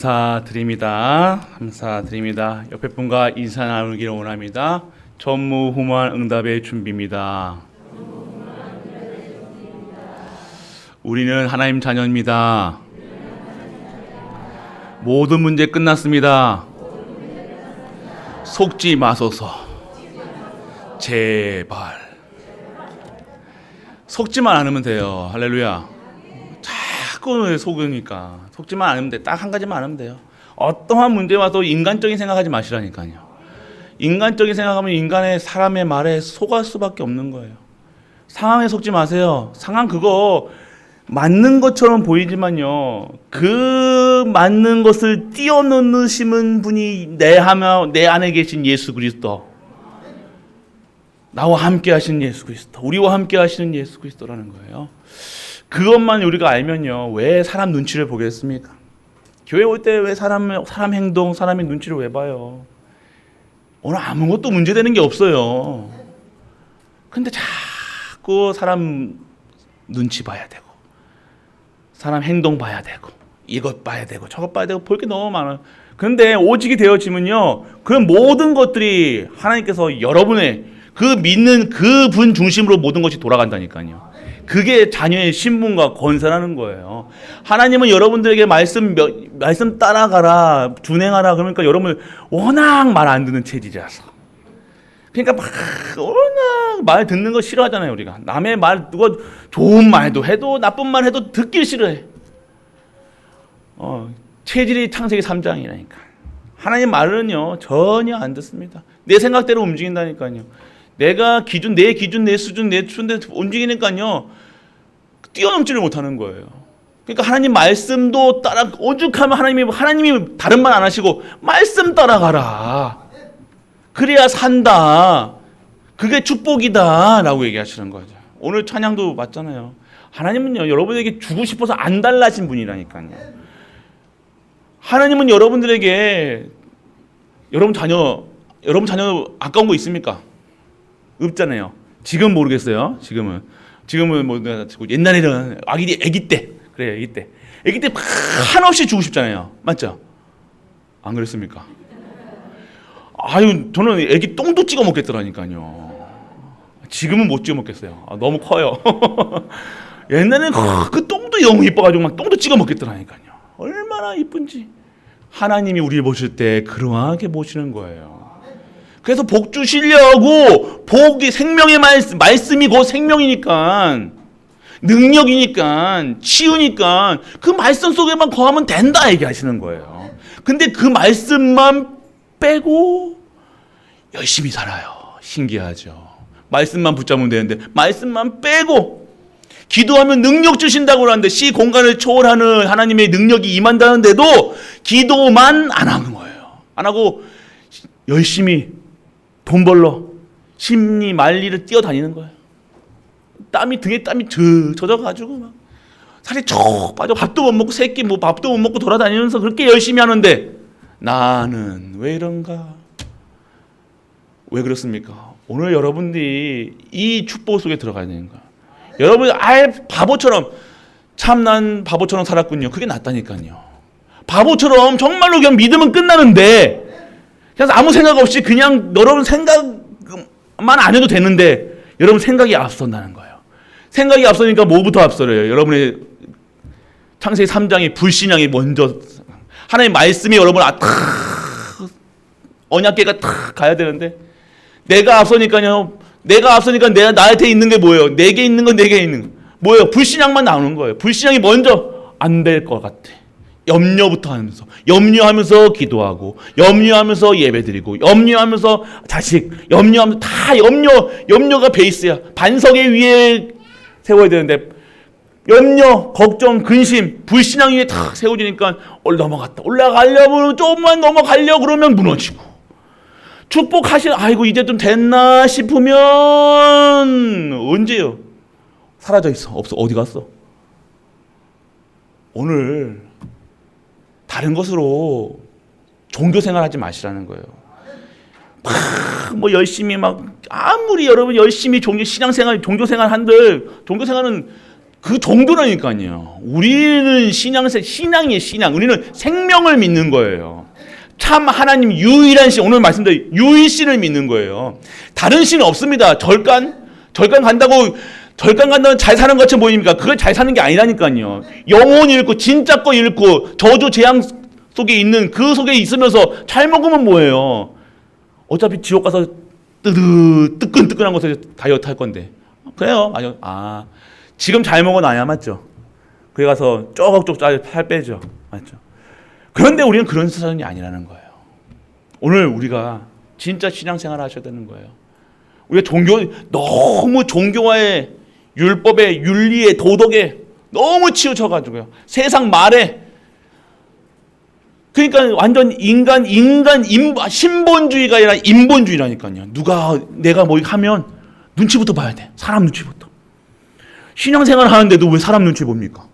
감사드립니다. 감사드립니다. 옆에 분과 인사 나누기를 원합니다. 전무후무한 응답의 준비입니다. 우리는 하나님 자녀입니다. 모든 문제 끝났습니다. 속지 마소서. 제발. 속지만 않으면 돼요. 할렐루야. 자꾸 속으니까 속지만 않으면 돼. 딱 한 가지만 않으면 돼요. 어떠한 문제 와도 인간적인 생각하지 마시라니까요. 인간적인 생각하면 사람의 말에 속을 수밖에 없는 거예요. 상황에 속지 마세요. 상황 그거 맞는 것처럼 보이지만요, 그 맞는 것을 뛰어넘으시는 분이 내 안에 계신 예수 그리스도, 나와 함께 하시는 예수 그리스도, 우리와 함께 하시는 예수 그리스도라는 거예요. 그것만 우리가 알면요, 왜 사람 눈치를 보겠습니까? 교회 올 때 왜 사람 행동, 사람의 눈치를 왜 봐요? 오늘 아무것도 문제되는 게 없어요. 근데 자꾸 사람 눈치 봐야 되고, 사람 행동 봐야 되고, 이것 봐야 되고, 저것 봐야 되고, 볼 게 너무 많아요. 근데 오직이 되어지면요, 그 모든 것들이 하나님께서 여러분의 그 믿는 그 분 중심으로 모든 것이 돌아간다니까요. 그게 자녀의 신분과 권세라는 거예요. 하나님은 여러분들에게 말씀 따라가라, 준행하라 그러니까 여러분 워낙 말 안 듣는 체질이라서. 그러니까 막 워낙 말 듣는 거 싫어하잖아요, 우리가. 남의 말, 누가 좋은 말도 해도 나쁜 말 해도 듣기 싫어해. 체질이 창세기 3장이라니까. 하나님 말은요 전혀 안 듣습니다. 내 생각대로 움직인다니까요. 내 기준, 내 수준, 내 수준대 움직이니까요 뛰어넘지를 못하는 거예요. 그러니까 하나님 말씀도 오죽하면 하나님이 다른 말 안 하시고 말씀 따라가라. 그래야 산다. 그게 축복이다 라고 얘기하시는 거죠. 오늘 찬양도 맞잖아요. 하나님은요 여러분에게 주고 싶어서 안 달라진 분이라니까요. 하나님은 여러분들에게 여러분 자녀 아까운 거 있습니까? 없잖아요. 지금 모르겠어요. 지금은 뭐 옛날에는 아기 때 한없이 주고 싶잖아요. 맞죠? 안 그랬습니까? 아유, 저는 아기 똥도 찍어 먹겠더라니까요. 지금은 못 찍어 먹겠어요. 너무 커요. 옛날에는 그 똥도 너무 이뻐가지고 막 똥도 찍어 먹겠더라니까요. 얼마나 이쁜지. 하나님이 우리를 보실 때 그러하게 보시는 거예요. 그래서 복 주시려고, 복이 생명의 말씀이 곧 생명이니까, 능력이니까, 치유니까 그 말씀 속에만 거하면 된다 얘기하시는 거예요. 근데 그 말씀만 빼고 열심히 살아요. 신기하죠. 말씀만 붙잡으면 되는데 말씀만 빼고 기도하면 능력 주신다고 하는데 시공간을 초월하는 하나님의 능력이 임한다는데도 기도만 안 하는 거예요. 안 하고 열심히 돈 벌러 심리 말리를 뛰어다니는 거예요. 등에 땀이 젖어가지고 막 살이 쭉 빠져 밥도 못 먹고 밥도 못 먹고 돌아다니면서 그렇게 열심히 하는데 나는 왜 이런가? 왜 그렇습니까? 오늘 여러분들이 이 축복 속에 들어가야 되는 거야. 여러분 바보처럼 참난 바보처럼 살았군요. 그게 낫다니까요. 바보처럼 정말로 그냥 믿으면 끝나는데 그래서 아무 생각 없이 그냥 여러분 생각만 안 해도 되는데 여러분 생각이 앞선다는 거예요. 생각이 앞서니까 뭐부터 앞서요? 여러분의 창세기 3장의 불신앙이 먼저 하나님의 말씀이 여러분 언약궤가 탁 가야 되는데 내가 앞서니까 나한테 있는 게 뭐예요? 내게 있는 건 내게 있는 거. 뭐예요? 불신앙만 나오는 거예요. 불신앙이 먼저 안 될 것 같아. 염려부터 하면서 염려하면서 기도하고 염려하면서 예배드리고 염려하면서 자식 염려하면서 다 염려가 베이스야. 반석에 위에 세워야 되는데 염려, 걱정, 근심, 불신앙 위에 탁 세워지니까 올라가려면 조금만 넘어가려고 그러면 무너지고 축복하신 이제 좀 됐나 싶으면 언제요? 사라져 있어. 없어. 어디 갔어? 오늘 다른 것으로 종교 생활하지 마시라는 거예요. 열심히 아무리 여러분 열심히 종교 생활 한들 종교 생활은 그 정도라니까요. 우리는 신앙이에요, 신앙. 우리는 생명을 믿는 거예요. 참 하나님 유일한 신, 오늘 말씀드린 유일신을 믿는 거예요. 다른 신은 없습니다. 절간 간다고 잘 사는 것처럼 보입니까? 그걸 잘 사는 게 아니라니까요. 영혼 잃고 진짜 거 잃고 저주 재앙 속에 있는 그 속에 있으면서 잘 먹으면 뭐예요? 어차피 지옥 가서 뜨끈뜨끈한 곳에서 다이어트 할 건데. 그래요. 지금 잘 먹어놔야 맞죠? 그래 가서 쪼걱쪼 살 빼죠. 맞죠? 그런데 우리는 그런 세상이 아니라는 거예요. 오늘 우리가 진짜 신앙생활을 하셔야 되는 거예요. 우리가 너무 종교와의 율법에, 윤리에, 도덕에 너무 치우쳐가지고요. 세상 말에. 그러니까 완전 신본주의가 아니라 인본주의라니까요. 내가 뭐 하면 눈치부터 봐야 돼. 사람 눈치부터. 신앙생활 하는데도 왜 사람 눈치 봅니까?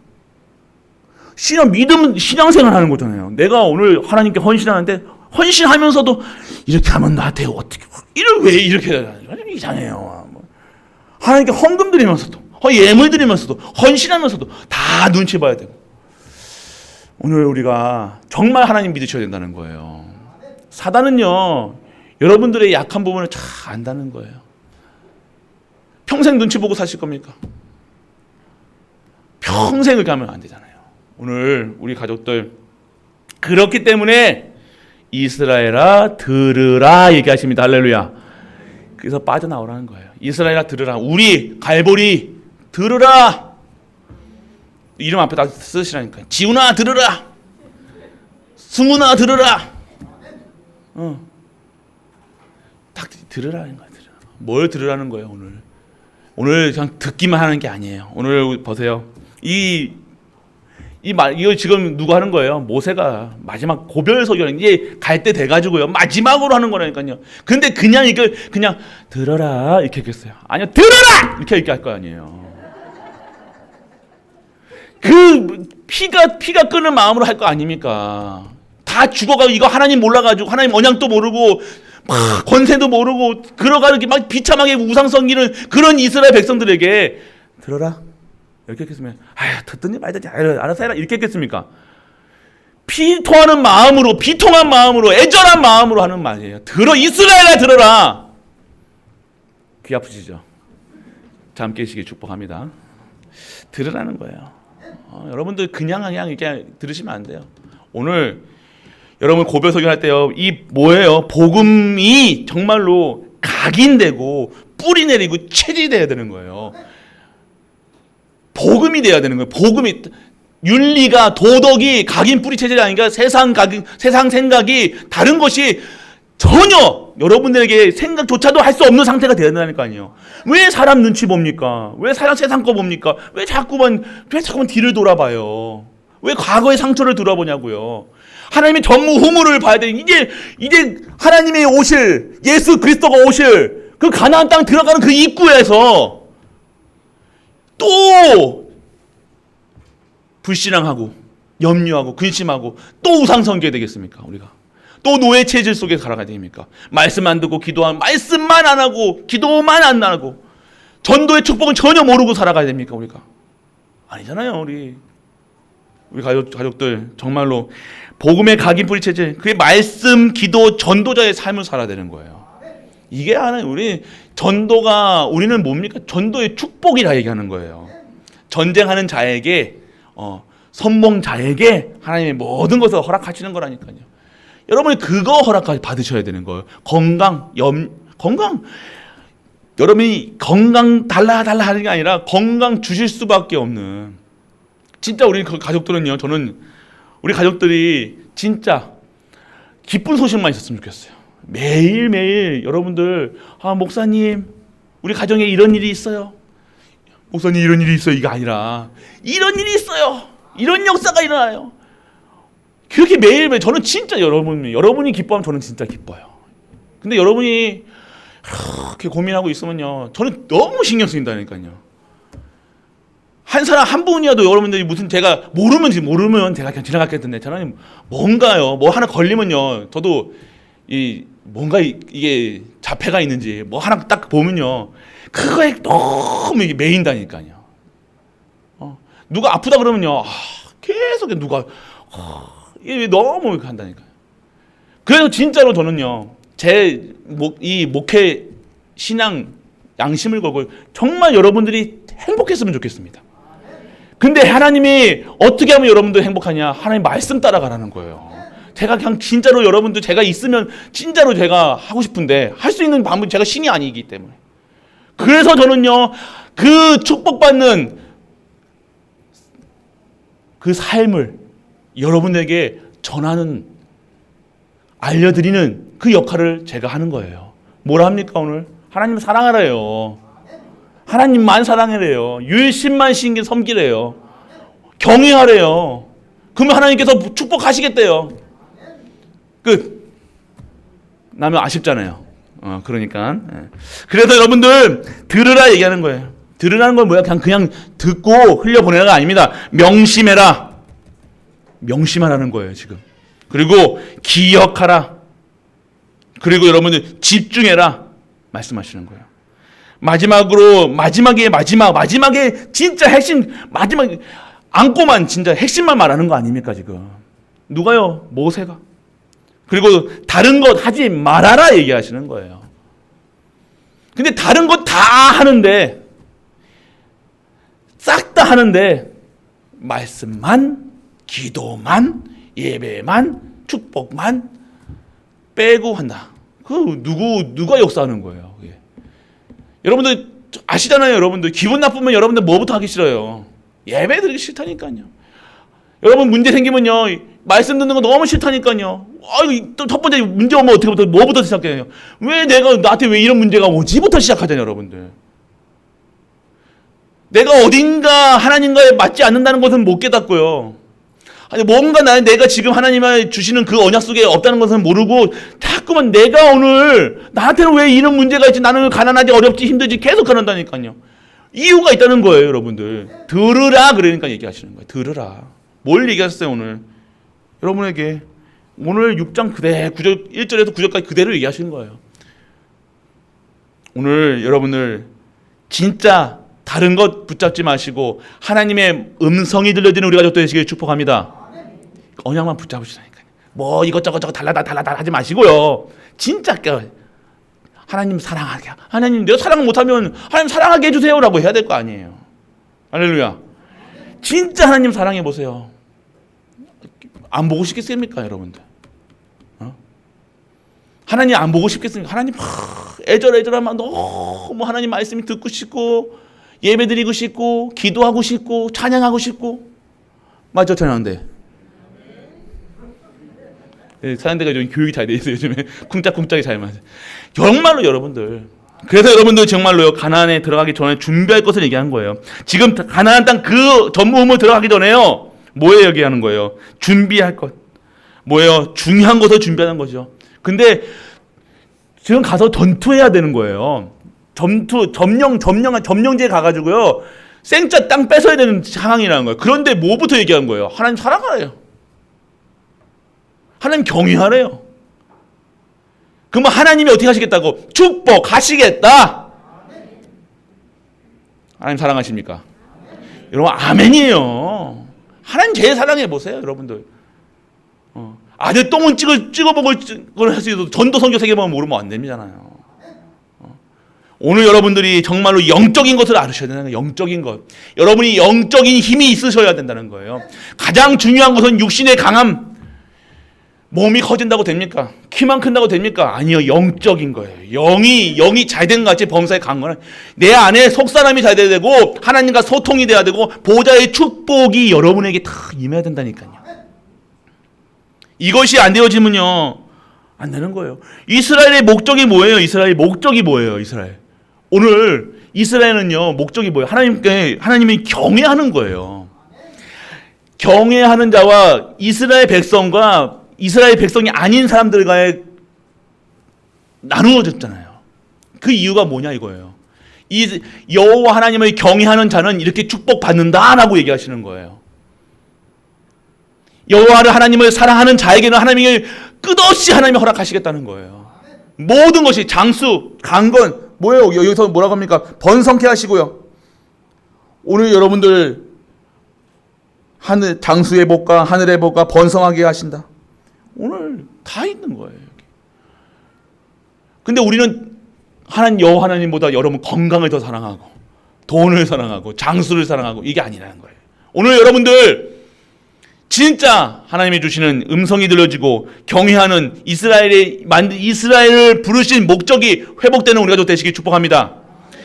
신앙생활 하는 거잖아요. 내가 오늘 하나님께 헌신하는데 헌신하면서도 이렇게 하면 나한테 어떻게 왜 이렇게 이상해요. 하나님께 헌금 드리면서도 예물 드리면서도 헌신하면서도 다 눈치 봐야 되고. 오늘 우리가 정말 하나님 믿으셔야 된다는 거예요. 사단은요, 여러분들의 약한 부분을 잘 안다는 거예요. 평생 눈치 보고 사실 겁니까? 평생 그렇게 하면 안 되잖아요. 오늘 우리 가족들, 그렇기 때문에 이스라엘아 들으라 얘기하십니다. 할렐루야. 그래서 빠져나오라는 거예요. 이스라엘아 들으라. 우리 갈보리 들으라. 이름 앞에 다 쓰시라니까. 지훈아 들으라. 승훈아 들으라. 딱 들으라는 거야. 뭘 들으라는 거예요, 오늘 그냥 듣기만 하는 게 아니에요. 오늘 보세요. 이거 지금 누가 하는 거예요? 모세가 마지막 고별서기는 이제 갈 때 돼가지고요. 마지막으로 하는 거라니까요. 근데 그냥 이걸 그냥 들어라 이렇게 했겠어요? 아니요, 들어라 이렇게 할 거 아니에요. 그 피가 끓는 마음으로 할 거 아닙니까? 다 죽어가고 이거 하나님 몰라가지고 하나님 언약도 모르고 막 권세도 모르고 그러가지고 막 비참하게 우상 섬기는 그런 이스라엘 백성들에게 들어라 이렇게 했겠으면 듣든지 말든지 알아서 해라 이렇게 했겠습니까? 비통한 마음으로 애절한 마음으로 하는 말이에요. 이스라엘아 들어라. 귀 아프시죠? 잠 깨시길 축복합니다. 들으라는 거예요. 여러분들 그냥 이렇게 들으시면 안 돼요. 오늘 여러분 고별설교 할 때요, 이 뭐예요? 복음이 정말로 각인되고 뿌리 내리고 체질돼야 되는 거예요. 복음이 돼야 되는 거예요. 복음이, 윤리가, 도덕이 각인 뿌리 체질이 아니라 세상 생각이 다른 것이 전혀 여러분들에게 생각조차도 할 수 없는 상태가 되어야 된다니까요. 왜 사람 눈치 봅니까? 왜 세상 거 봅니까? 왜 자꾸만 뒤를 돌아봐요? 왜 과거의 상처를 돌아보냐고요? 하나님의 전무후무를 봐야 돼. 이제 하나님의 오실, 예수 그리스도가 오실 그 가나안 땅 들어가는 그 입구에서 또 불신앙하고 염려하고 근심하고 또 우상 섬겨야 되겠습니까? 우리가 또 노예 체질 속에 살아가야 됩니까? 말씀 안 듣고 말씀만 안 하고 기도만 안 하고 전도의 축복은 전혀 모르고 살아가야 됩니까? 우리가 아니잖아요. 우리 가족들 정말로 복음의 각인 뿌리 체질, 그게 말씀, 기도, 전도자의 삶을 살아야 되는 거예요. 이게 우리 전도가, 우리는 뭡니까? 전도의 축복이라 얘기하는 거예요. 전쟁하는 자에게, 선봉자에게 하나님의 모든 것을 허락하시는 거라니까요. 여러분이 그거 허락까지 받으셔야 되는 거예요. 건강. 여러분이 건강 달라 하는 게 아니라 건강 주실 수밖에 없는. 진짜 우리 가족들은요, 우리 가족들이 진짜 기쁜 소식만 있었으면 좋겠어요. 매일매일 여러분들, 목사님, 우리 가정에 이런 일이 있어요. 목사님, 이런 일이 있어요. 이게 아니라, 이런 일이 있어요. 이런 역사가 일어나요. 그렇게 매일매일, 저는 진짜 여러분이 기뻐하면 저는 진짜 기뻐요. 근데 여러분이 그렇게 고민하고 있으면요, 저는 너무 신경 쓰인다니까요. 한 분이라도 여러분들이 무슨 제가 모르면 제가 그냥 지나갔겠는데, 저는 뭔가요, 뭐 하나 걸리면요, 저도 뭔가 이게 자폐가 있는지 뭐 하나 딱 보면요, 그거에 너무 이게 매인다니까요. 누가 아프다 그러면요, 계속 누가 이게 너무 이렇게 한다니까요. 그래서 진짜로 저는요, 이 목회 신앙 양심을 걸고 정말 여러분들이 행복했으면 좋겠습니다. 근데 하나님이 어떻게 하면 여러분들 행복하냐? 하나님 말씀 따라가라는 거예요. 제가 그냥 진짜로 여러분들 제가 있으면 진짜로 제가 하고 싶은데 할 수 있는 방법이 제가 신이 아니기 때문에. 그래서 저는요, 그 축복받는 그 삶을 여러분에게 전하는, 알려드리는 그 역할을 제가 하는 거예요. 뭐라 합니까 오늘? 하나님 사랑하래요. 하나님만 사랑하래요. 유일신만 신기 섬기래요. 경외하래요. 그러면 하나님께서 축복하시겠대요. 끝. 나면 아쉽잖아요. 그러니까. 그래서 여러분들 들으라 얘기하는 거예요. 들으라는 건 뭐야? 그냥 듣고 흘려보내는 거 아닙니다. 명심해라. 명심하라는 거예요 지금. 그리고 기억하라. 그리고 여러분들 집중해라 말씀하시는 거예요. 마지막에 진짜 핵심, 마지막에 안고만 진짜 핵심만 말하는 거 아닙니까 지금? 누가요? 모세가. 그리고 다른 것 하지 말아라 얘기하시는 거예요. 근데 다른 것 다 하는데, 싹 다 하는데 말씀만, 기도만, 예배만, 축복만 빼고 한다. 그 누가 역사하는 거예요? 그게. 여러분들 아시잖아요. 여러분들 기분 나쁘면 여러분들 뭐부터 하기 싫어요? 예배 드리기 싫다니까요. 여러분 문제 생기면요, 말씀 듣는 거 너무 싫다니까요. 또 첫 번째 문제 오면 뭐부터 시작해요? 나한테 왜 이런 문제가 오지부터 시작하잖아요, 여러분들. 내가 어딘가 하나님과에 맞지 않는다는 것은 못 깨닫고요. 아니 뭔가 내가 지금 하나님이 주시는 그 언약 속에 없다는 것은 모르고 자꾸만 내가 오늘 나한테는 왜 이런 문제가 있지, 나는 가난하지, 어렵지, 힘들지 계속 그런다니까요. 이유가 있다는 거예요, 여러분들. 들으라 그러니까 얘기하시는 거예요. 들으라. 뭘 얘기하셨어요 오늘? 여러분에게 오늘 6장 1절에서 9절까지 그대로 얘기하시는 거예요. 오늘 여러분들 진짜 다른 것 붙잡지 마시고 하나님의 음성이 들려지는 우리 가족 되시길 축복합니다. 언약만 붙잡으시라니까요. 뭐 이것저것 달라다 하지 마시고요. 진짜 하나님 사랑하게, 하나님 내가 사랑 못하면 하나님 사랑하게 해주세요라고 해야 될 거 아니에요. 할렐루야. 진짜 하나님 사랑해 보세요. 안 보고 싶겠습니까 여러분들? 하나님 안 보고 싶겠습니까? 하나님 애절하면 너무 하나님 말씀이 듣고 싶고 예배드리고 싶고 기도하고 싶고 찬양하고 싶고. 맞죠? 찬양대 찬양대가 좀 교육이 잘 돼 있어요. 요즘에 쿵짝쿵짝이 잘 맞아요. 정말로 여러분들, 그래서 여러분들 정말로요, 가나안에 들어가기 전에 준비할 것을 얘기한 거예요. 지금 가나안 땅 그 전무후무 들어가기 전에요, 뭐예요 얘기하는 거예요? 준비할 것. 뭐예요? 중요한 것을 준비하는 거죠. 근데 지금 가서 전투해야 되는 거예요. 점령지에 가가지고요, 생짜 땅 뺏어야 되는 상황이라는 거예요. 그런데 뭐부터 얘기한 거예요? 하나님 사랑하래요. 하나님 경외하래요. 그러면 하나님이 어떻게 하시겠다고? 축복하시겠다. 하나님 사랑하십니까? 여러분 아멘이에요. 하나님 제일 사랑해 보세요, 여러분들. 아들 똥은 찍어먹을 걸 할 수 있어도 전도 성경 세계만 모르면 안 됩니다요. 오늘 여러분들이 정말로 영적인 것을 알으셔야 되는 거예요. 영적인 것. 여러분이 영적인 힘이 있으셔야 된다는 거예요. 가장 중요한 것은 육신의 강함. 몸이 커진다고 됩니까? 키만 큰다고 됩니까? 아니요. 영적인 거예요. 영이 잘 된 것 같이 범사에 간 거는 내 안에 속사람이 잘 돼야 되고 하나님과 소통이 돼야 되고 보좌의 축복이 여러분에게 다 임해야 된다니까요. 이것이 안 되어지면요, 안 되는 거예요. 이스라엘의 목적이 뭐예요? 이스라엘의 목적이 뭐예요? 오늘 이스라엘은요, 목적이 뭐예요? 하나님이 경외하는 거예요. 경외하는 자와 이스라엘 백성과 이스라엘 백성이 아닌 사람들과의 나누어졌잖아요. 그 이유가 뭐냐 이거예요. 이 여호와 하나님을 경외하는 자는 이렇게 축복받는다라고 얘기하시는 거예요. 여호와를 하나님을 사랑하는 자에게는 하나님이 끝없이 하나님이 허락하시겠다는 거예요. 모든 것이 장수, 강건, 뭐예요? 여기서 뭐라고 합니까? 번성케 하시고요. 오늘 여러분들 장수의 복과 하늘의 복과 번성하게 하신다. 오늘 다 있는 거예요. 근데 우리는 여호와 하나님보다 여러분 건강을 더 사랑하고 돈을 사랑하고 장수를 사랑하고 이게 아니라는 거예요. 오늘 여러분들 진짜 하나님이 주시는 음성이 들려지고 경외하는 이스라엘을 부르신 목적이 회복되는 우리가 되시길 축복합니다.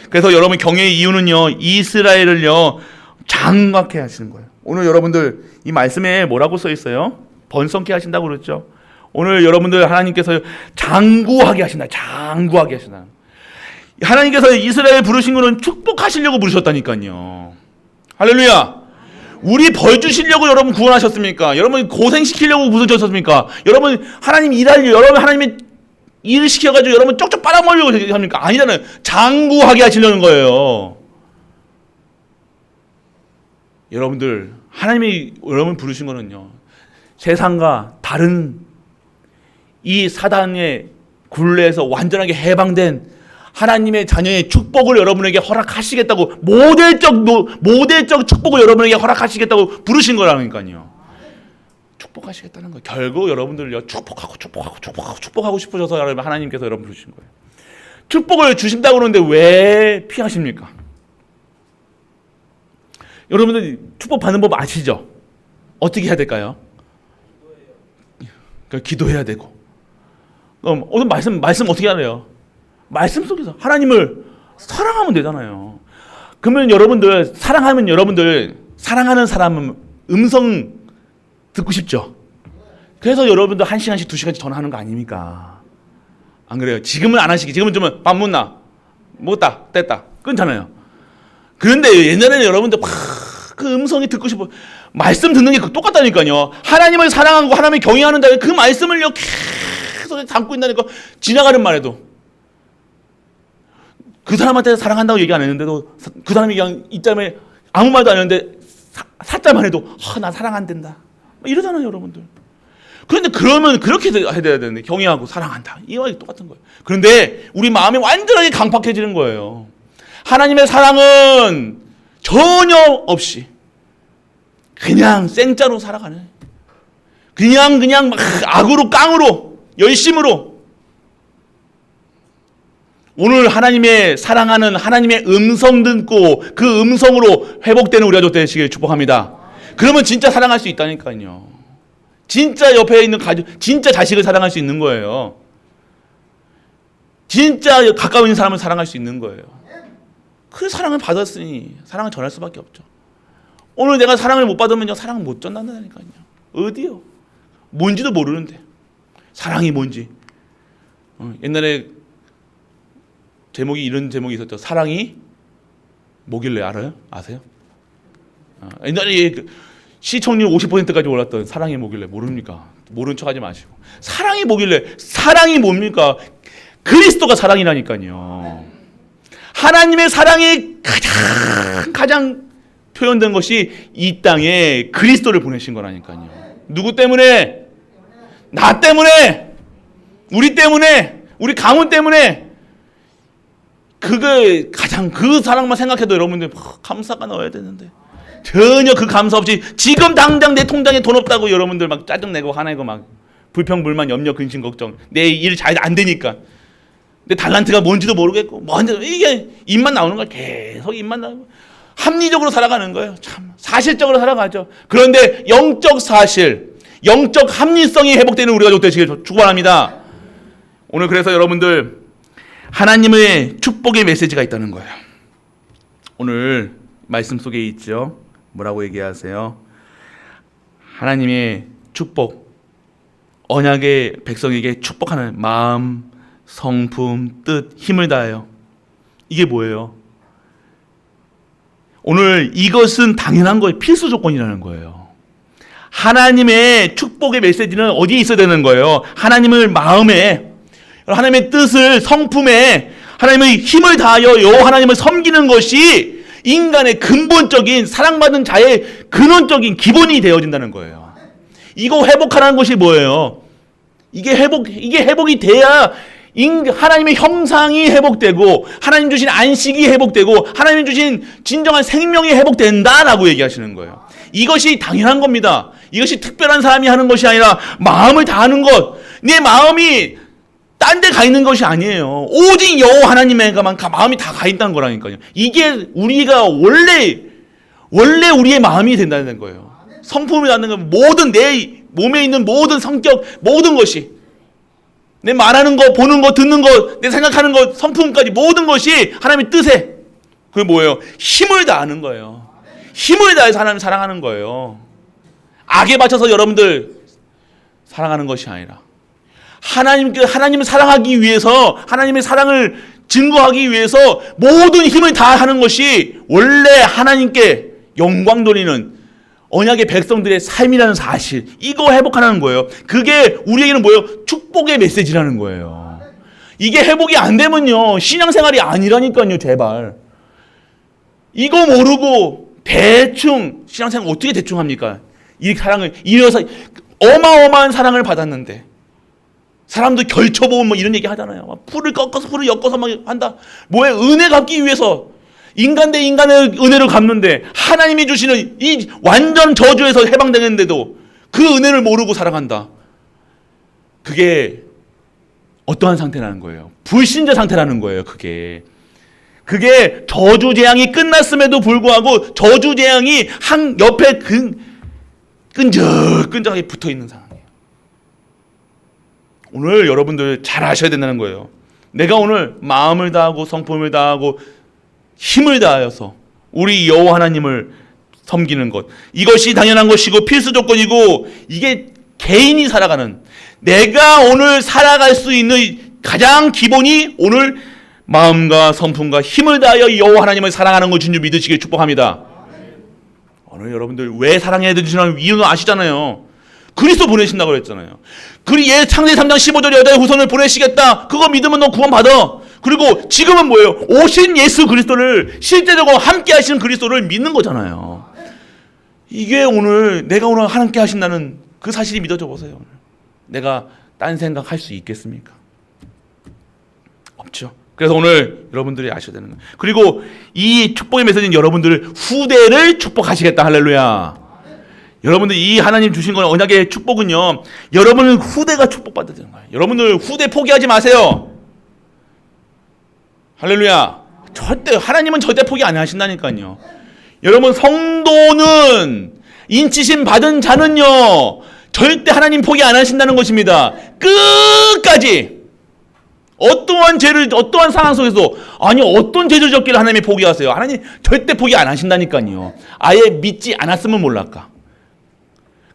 그래서 여러분 경외의 이유는요, 이스라엘을요 장악케 하시는 거예요. 오늘 여러분들 이 말씀에 뭐라고 써 있어요? 번성케 하신다고 그랬죠. 오늘 여러분들 하나님께서 장구하게 하신다. 장구하게 하신다. 하나님께서 이스라엘 부르신 거는 축복하시려고 부르셨다니까요. 할렐루야. 우리 벌 주시려고 여러분 구원하셨습니까? 여러분 고생시키려고 부르셨습니까? 여러분 하나님 여러분 하나님의 일을 시켜가지고 여러분 쪽쪽 빨아먹으려고 합니까? 아니잖아요. 장구하게 하시려는 거예요. 여러분들 하나님이 여러분 부르신 거는요, 세상과 다른 이 사단의 굴레에서 완전하게 해방된 하나님의 자녀의 축복을 여러분에게 허락하시겠다고, 모델적 축복을 여러분에게 허락하시겠다고 부르신 거라니까요. 축복하시겠다는 거예요. 결국 여러분들요 축복하고 싶으셔서 여러분 하나님께서 여러분 부르신 거예요. 축복을 주신다고 그러는데 왜 피하십니까? 여러분들 축복 받는 법 아시죠? 어떻게 해야 될까요? 기도해야 되고. 그럼 오늘 말씀 어떻게 해야 돼요? 말씀 속에서 하나님을 사랑하면 되잖아요. 그러면 여러분들 사랑하는 사람은 음성 듣고 싶죠? 그래서 여러분들 1시간씩 2시간씩 전화하는 거 아닙니까? 안 그래요? 지금은 안 하시기. 지금은 좀 밥 묻나? 먹었다, 뗐다, 끊잖아요. 그런데 옛날에는 여러분들 그 음성이 듣고 싶어. 말씀 듣는 게 똑같다니까요. 하나님을 사랑하고 하나님을 경외하는 그 말씀을요 계속 담고 있다니까. 지나가는 말에도 그 사람한테 사랑한다고 얘기 안 했는데도 그 사람이 그냥 이짬에 아무 말도 안 했는데 사자만 해도 나 사랑 안 된다 이러잖아요, 여러분들. 그런데 그러면 그렇게 해야 되는데 경외하고 사랑한다 이 말이 똑같은 거예요. 그런데 우리 마음이 완전하게 강팍해지는 거예요. 하나님의 사랑은 전혀 없이 그냥 생짜로 살아가는, 그냥 막 악으로 깡으로 열심으로. 오늘 하나님의 사랑하는 하나님의 음성 듣고 그 음성으로 회복되는 우리가 되시길 축복합니다. 그러면 진짜 사랑할 수 있다니까요. 진짜 옆에 있는 진짜 자식을 사랑할 수 있는 거예요. 진짜 가까운 있는 사람을 사랑할 수 있는 거예요. 그 사랑을 받았으니 사랑을 전할 수밖에 없죠. 오늘 내가 사랑을 못 받으면요, 사랑을 못 전한다니까요. 어디요? 뭔지도 모르는데 사랑이 뭔지. 옛날에 이런 제목이 있었죠. 사랑이 뭐길래 알아요? 아세요? 옛날에 시청률 50%까지 올랐던 사랑이 뭐길래 모릅니까? 모른 척하지 마시고. 사랑이 뭐길래? 사랑이 뭡니까? 그리스도가 사랑이라니까요. 하나님의 사랑이 가장 표현된 것이 이 땅에 그리스도를 보내신 거라니까요. 누구 때문에? 나 때문에, 우리 때문에, 우리 가문 때문에. 그 사랑만 생각해도 여러분들 감사가 나와야 되는데 전혀 그 감사 없이 지금 당장 내 통장에 돈 없다고 여러분들 막 짜증내고 화내고 막 불평불만 염려 근심 걱정, 내 일 잘 안 되니까 내 달란트가 뭔지도 모르겠고 이게 입만 나오는 거야. 계속 입만 나오고 합리적으로 살아가는 거예요. 참 사실적으로 살아가죠. 그런데 영적 사실, 영적 합리성이 회복되는 우리가 되시길 축원합니다. 오늘 그래서 여러분들 하나님의 축복의 메시지가 있다는 거예요. 오늘 말씀 속에 있죠. 뭐라고 얘기하세요? 하나님의 축복, 언약의 백성에게 축복하는 마음, 성품, 뜻, 힘을 다해요. 이게 뭐예요? 오늘 이것은 당연한 거예요. 필수 조건이라는 거예요. 하나님의 축복의 메시지는 어디에 있어야 되는 거예요? 하나님을 마음에, 하나님의 뜻을 성품에, 하나님의 힘을 다하여 하나님을 섬기는 것이 인간의 근본적인 사랑받는 자의 근원적인 기본이 되어진다는 거예요. 이거 회복하라는 것이 뭐예요? 이게 회복이 돼야 하나님의 형상이 회복되고 하나님 주신 안식이 회복되고 하나님 주신 진정한 생명이 회복된다라고 얘기하시는 거예요. 이것이 당연한 겁니다. 이것이 특별한 사람이 하는 것이 아니라 마음을 다하는 것. 내 마음이 딴 데 가 있는 것이 아니에요. 오직 여호와 하나님에게만 마음이 다 가 있다는 거라니까요. 이게 우리가 원래 우리의 마음이 된다는 거예요. 성품이 갖는 건 모든 내 몸에 있는 모든 성격, 모든 것이 내 말하는 거, 보는 거, 듣는 거, 내 생각하는 거, 성품까지 모든 것이 하나님의 뜻에 그게 뭐예요? 힘을 다하는 거예요. 힘을 다해서 하나님을 사랑하는 거예요. 악에 맞춰서 여러분들 사랑하는 것이 아니라 하나님을 사랑하기 위해서, 하나님의 사랑을 증거하기 위해서 모든 힘을 다하는 것이 원래 하나님께 영광 돌리는 언약의 백성들의 삶이라는 사실, 이거 회복하는 거예요. 그게 우리에게는 뭐예요? 축복의 메시지라는 거예요. 이게 회복이 안 되면요, 신앙생활이 아니라니까요. 제발 이거 모르고 대충 신앙생활 어떻게 대충 합니까? 이 사랑을 이어서 어마어마한 사랑을 받았는데 사람도 결쳐보면 뭐 이런 얘기 하잖아요. 막 풀을 꺾어서 풀을 엮어서 막 한다. 뭐에 은혜 갚기 위해서 인간 대 인간의 은혜를 갚는데 하나님이 주시는 이 완전 저주에서 해방되는데도 그 은혜를 모르고 살아간다. 그게 어떠한 상태라는 거예요? 불신자 상태라는 거예요. 그게 저주 재앙이 끝났음에도 불구하고 저주 재앙이 한 옆에 끈적끈적하게 붙어 있는 상황이에요. 오늘 여러분들 잘 아셔야 된다는 거예요. 내가 오늘 마음을 다하고 성품을 다하고 힘을 다하여서 우리 여호와 하나님을 섬기는 것, 이것이 당연한 것이고 필수 조건이고, 이게 개인이 살아가는, 내가 오늘 살아갈 수 있는 가장 기본이 오늘 마음과 성품과 힘을 다하여 여호와 하나님을 사랑하는 것인 줄 믿으시길 축복합니다. 오늘 여러분들 왜 사랑해야 되는지 이유는 아시잖아요. 그리스도 보내신다고 그랬잖아요. 창세기 3장 15절 여자의 후손을 보내시겠다. 그거 믿으면 너 구원 받아. 그리고 지금은 뭐예요? 오신 예수 그리스도를, 실제적으로 함께 하시는 그리스도를 믿는 거잖아요. 이게 오늘 내가 오늘 함께 하신다는 그 사실이 믿어져 보세요. 오늘. 내가 딴 생각 할 수 있겠습니까? 없죠. 그래서 오늘 여러분들이 아셔야 되는 거예요. 그리고 이 축복의 메시지는 여러분들 후대를 축복하시겠다. 할렐루야. 여러분들 이 하나님 주신 건 언약의 축복은요, 여러분은 후대가 축복받아야 되는 거예요. 여러분들 후대 포기하지 마세요. 할렐루야. 하나님은 절대 포기 안 하신다니까요. 여러분, 성도는, 인치심 받은 자는요, 절대 하나님 포기 안 하신다는 것입니다. 끝까지 어떠한 죄를, 어떠한 상황 속에서, 아니 어떤 죄를 졌기를 하나님이 포기하세요? 하나님 절대 포기 안 하신다니까요. 아예 믿지 않았으면 몰랄까.